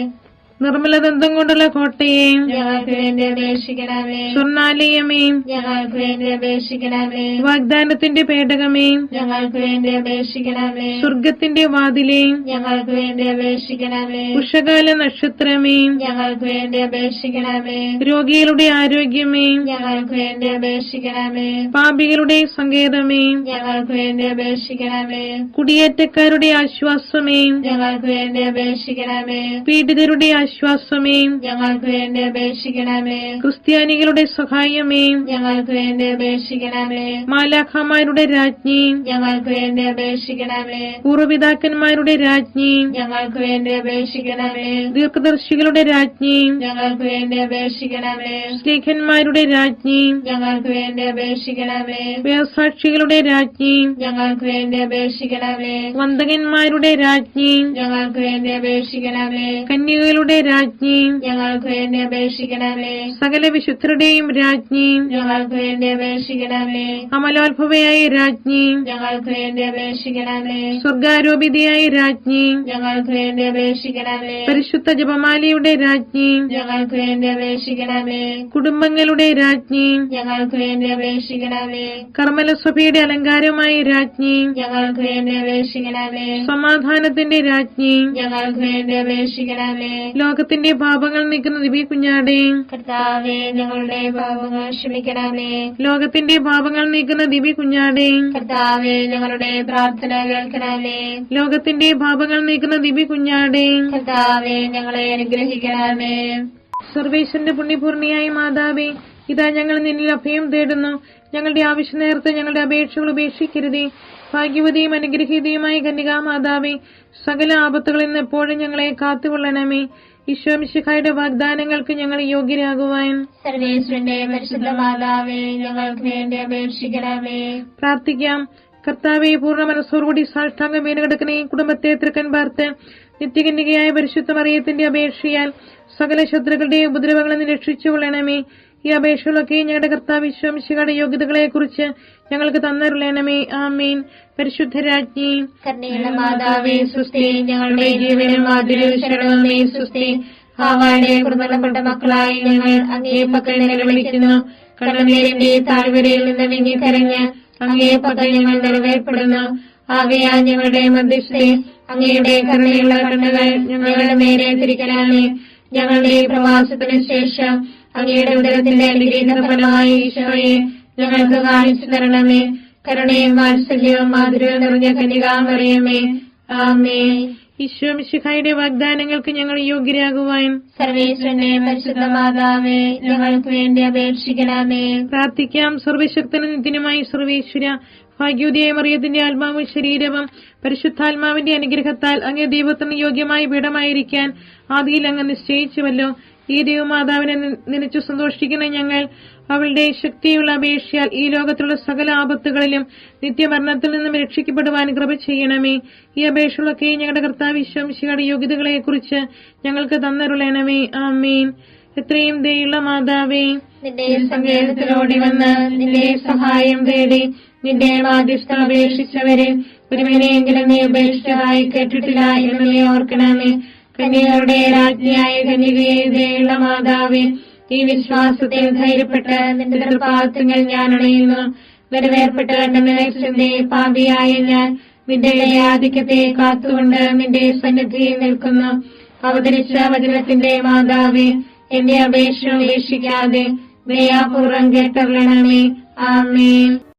നിർമ്മലദന്തം കൊണ്ടുള്ള കോട്ടയെ, ഞങ്ങൾക്ക് വേണ്ടി അപേക്ഷിക്കണമേ. സ്വർണാലയമേ, ഞങ്ങൾക്ക് വേണ്ടി അപേക്ഷിക്കണമേ. വാഗ്ദാനത്തിന്റെ പേടകമേ, ഞങ്ങൾക്ക് വേണ്ടി അപേക്ഷിക്കണമേ. സ്വർഗത്തിന്റെ വാതിലേ, ഞങ്ങൾക്ക് വേണ്ടി അപേക്ഷിക്കണമേ. ഉഷകാല നക്ഷത്രമേ, ഞങ്ങൾക്ക് വേണ്ടി അപേക്ഷിക്കണമേ. രോഗികളുടെ ആരോഗ്യമേ, ഞങ്ങൾക്ക് വേണ്ടി അപേക്ഷിക്കണമേ. പാപികളുടെ സങ്കേതമേ, ഞങ്ങൾക്ക് വേണ്ടി അപേക്ഷിക്കണമേ. കുടിയേറ്റക്കാരുടെ ആശ്വാസമേ, ഞങ്ങൾക്ക് വേണ്ടി അപേക്ഷിക്കണമേ. പീഡിതരുടെ ആശ്വാസമേ, ഞങ്ങൾക്ക് വേണ്ടി അപേക്ഷിക്കണമേ. ക്രിസ്ത്യാനികളുടെ സഹായമേ, ഞങ്ങൾക്ക് വേണ്ടി അപേക്ഷിക്കണമേ. മാലാഖമാരുടെ രാജ്ഞി, ഞങ്ങൾക്ക് വേണ്ടി അപേക്ഷിക്കണമേ. പൂർവ്വപിതാക്കന്മാരുടെ രാജ്ഞി, ഞങ്ങൾക്ക് വേണ്ടി അപേക്ഷിക്കണമേ. ദീർഘദർശികളുടെ രാജ്ഞി, ഞങ്ങൾക്ക് വേണ്ടി അപേക്ഷിക്കണമേ. സ്നേഹന്മാരുടെ രാജ്ഞി, ഞങ്ങൾക്ക് വേണ്ടി അപേക്ഷിക്കണമേ. വേദസാക്ഷികളുടെ രാജ്ഞി, ഞങ്ങൾക്ക് വേണ്ടി അപേക്ഷിക്കണമേ. വന്ദകന്മാരുടെ രാജ്ഞി, ഞങ്ങൾക്ക് വേണ്ടി അപേക്ഷിക്കണമേ. കന്യകകളുടെ രാജ്ഞി, ഞങ്ങൾക്ക് വേണ്ടി അപേക്ഷിക്കണമേ. സകല വിശുദ്ധരുടെയും രാജ്ഞി, ഞങ്ങൾക്ക് വേണ്ടി അപേക്ഷിക്കണമേ. അമലോത്ഭവയായ രാജ്ഞി, ഞങ്ങൾക്ക് വേണ്ടി അപേക്ഷിക്കണമേ. സ്വർഗാരോപിതയായ രാജ്ഞി, ഞങ്ങൾക്ക് വേണ്ടി അപേക്ഷിക്കണമേ. പരിശുദ്ധ ജപമാലയുടെ രാജ്ഞി, ഞങ്ങൾക്ക് വേണ്ടി അപേക്ഷിക്കണമേ. കുടുംബങ്ങളുടെ രാജ്ഞി, ഞങ്ങൾക്ക് വേണ്ടി അപേക്ഷിക്കണമേ. കർമ്മലസഭയുടെ അലങ്കാരമായ രാജ്ഞി, ഞങ്ങൾക്ക് വേണ്ടി അപേക്ഷിക്കണമേ. സമാധാനത്തിന്റെ രാജ്ഞി, ഞങ്ങൾക്ക് വേണ്ടി അപേക്ഷിക്കണമേ. ലോകത്തിന്റെ പാപങ്ങൾ നീക്കുന്ന ദിവ്യ കുഞ്ഞാടേ, കർത്താവേ, ഞങ്ങളുടെ പാപങ്ങൾ ക്ഷമിക്കണമേ. ലോകത്തിന്റെ പാപങ്ങൾ നീക്കുന്ന ദിവ്യ കുഞ്ഞാടേ, കർത്താവേ, ഞങ്ങളുടെ പ്രാർത്ഥന കേൾക്കണമേ. ലോകത്തിന്റെ പാപങ്ങൾ നീക്കുന്ന ദിവ്യ കുഞ്ഞാടേ, കർത്താവേ, ഞങ്ങളെ അനുഗ്രഹിക്കണമേ. സർവേശ്വരന്റെ പുണ്യപൂർണിയായ മാതാവേ, ഇതാ ഞങ്ങൾ നിന്നിൽ അഭയം തേടുന്നു. ഞങ്ങളുടെ ആവശ്യ നേരത്ത് ഞങ്ങളുടെ അപേക്ഷകൾ ഉപേക്ഷിക്കരുതേ. ഭാഗ്യവതിയും അനുഗ്രഹീതയുമായ കന്യകാ മാതാവേ, സകല ആപത്തുകളിൽ നിന്ന് എപ്പോഴും ഞങ്ങളെ കാത്തുകൊള്ളണമേ. ഈശോ മിശിഹായുടെ വാഗ്ദാനങ്ങൾക്ക് ഞങ്ങൾ യോഗ്യരാകുവാൻ സർവേശ്വരന്റെ പരിശുദ്ധ മാതാവേ, ഞങ്ങൾക്ക് വേണ്ടി അപേക്ഷിക്കണമേ. പ്രാർത്ഥിക്കാം. കർത്താവെ, പൂർണ്ണ മനസ്സോടുകൂടി സാഷ്ടാംഗം വീണുകിടക്കുന്ന ഈ കുടുംബത്തെ തൃക്കൻ പാർത്ത് നിത്യകന്യകയായ പരിശുദ്ധ മറിയത്തിന്റെ അപേക്ഷയാൽ സകല ശത്രുക്കളുടെ ഉപദ്രവങ്ങളിൽ നിന്ന് രക്ഷിച്ചുകൊള്ളണമേ. ഈ അപേക്ഷകളൊക്കെ ഞങ്ങളുടെ കർത്താവ് ഈശോ മിശിഹായുടെ യോഗ്യതകളെ കുറിച്ച് ഞങ്ങൾക്ക് തന്നരുളണമേ. ആമേൻ. പരിശുദ്ധ രാജ്ഞി, കരുണയുള്ള മാതാവേ, സുസ്തി. ഞങ്ങളുടെ ജീവനും മാധുര്യവും ശരണവുമേ, സുസ്തി. ഹാവായുടെ കുറുനടപ്പെട്ട മക്കളായി ഞങ്ങൾ അങ്ങേ പക്കൽ നിലവിളിക്കുന്നു. കണ്ണുനീരിന്റെ താഴ്വരയിൽ നിന്ന് വിങ്ങിക്കരഞ്ഞ് അങ്ങേ പക്കൽ ഞങ്ങൾ നിറവേർപ്പെടുന്നു. ആകയാൽ ഞങ്ങളുടെ മധ്യസ്ഥെ അങ്ങയുടെ കരുണയുള്ള കണ്ണുകൾ ഞങ്ങളുടെ നേരെ തിരിക്കണമേ. ഞങ്ങളുടെ പ്രവാസത്തിന് ശേഷം അങ്ങയുടെ ഉദരത്തിന്റെ അനുഗ്രഹീത ഫലമായി ഈശോയെ ഞങ്ങൾക്ക് കാണിച്ചു തരണമേ. കരുണയും വാത്സല്യവും മാധുര്യവും നിറഞ്ഞ കന്യകാമറിയമേ, ആമേൻ. ഈശോ മിശിഹായുടെ വാഗ്ദാനങ്ങൾക്ക് ഞങ്ങൾ യോഗ്യരാകുവാൻ സർവേശ്വരനെ പരിശുദ്ധ മാതാവേ, ഞങ്ങൾക്ക് വേണ്ടി അപേക്ഷിക്കണമേ. പ്രാർത്ഥിക്കാം. സർവശക്തനും നിത്യനുമായി സർവേശ്വര, ഭാഗ്യോദയ മറിയത്തിന്റെ ആത്മാവും ശരീരവും പരിശുദ്ധാത്മാവിന്റെ അനുഗ്രഹത്താൽ അങ്ങേ ദൈവത്തിന് യോഗ്യമായ പീഠമായിരിക്കാൻ ആദിയിൽ അങ്ങ് നിശ്ചയിച്ചുവല്ലോ. ഈ ദൈവമാതാവിനെ നനച്ചു സന്തോഷിക്കുന്ന ഞങ്ങൾ അവളുടെ ശക്തിയുള്ള അപേക്ഷയാൽ ഈ ലോകത്തിലുള്ള സകല ആപത്തുകളിലും നിത്യമരണത്തിൽ നിന്നും രക്ഷിക്കപ്പെടുവാൻ കൃപ ചെയ്യണമേ. ഈ അപേക്ഷകളൊക്കെ ഞങ്ങളുടെ കർത്താവ് ഈശോ മിശിഹായുടെ യോഗ്യതകളെ കുറിച്ച് ഞങ്ങൾക്ക് തന്നരുളണമേ. ആമേൻ. എത്രയും ദയുള്ള മാതാവേ, നിന്റെ സങ്കേതത്തിലോടി വന്ന് നിന്റെ സഹായം തേടി നിന്റെ മാധ്യസ്ഥം അപേക്ഷിച്ചവരെ ഒരുവനെയെങ്കിലും നീ ഉപേക്ഷിച്ചതായി കേട്ടിട്ടില്ല എന്ന് നീ ഓർക്കണമേ. കന്യകരുടെ രാജ്ഞിയായ കന്യകയെ ദയുള്ള മാതാവേ, ഈ വിശ്വാസത്തിൽ ധൈര്യപ്പെട്ട് നിന്റെ തൃപ്പാദങ്ങൾ ഞാൻ അണയുന്നു. നിറവേർപ്പെട്ട് കണ്ടെന്നെ പാപിയായ ഞാൻ നിന്റെ ആധിക്യത്തെ കാത്തുകൊണ്ട് നിന്റെ സന്നിധിയിൽ നിൽക്കുന്നു. അവതരിച്ച വചനത്തിന്റെ മാതാവേ, എന്റെ അപേക്ഷ ഉപേക്ഷിക്കാതെ ദയാപൂർവം കേട്ടറിയണമേ. ആമേൻ.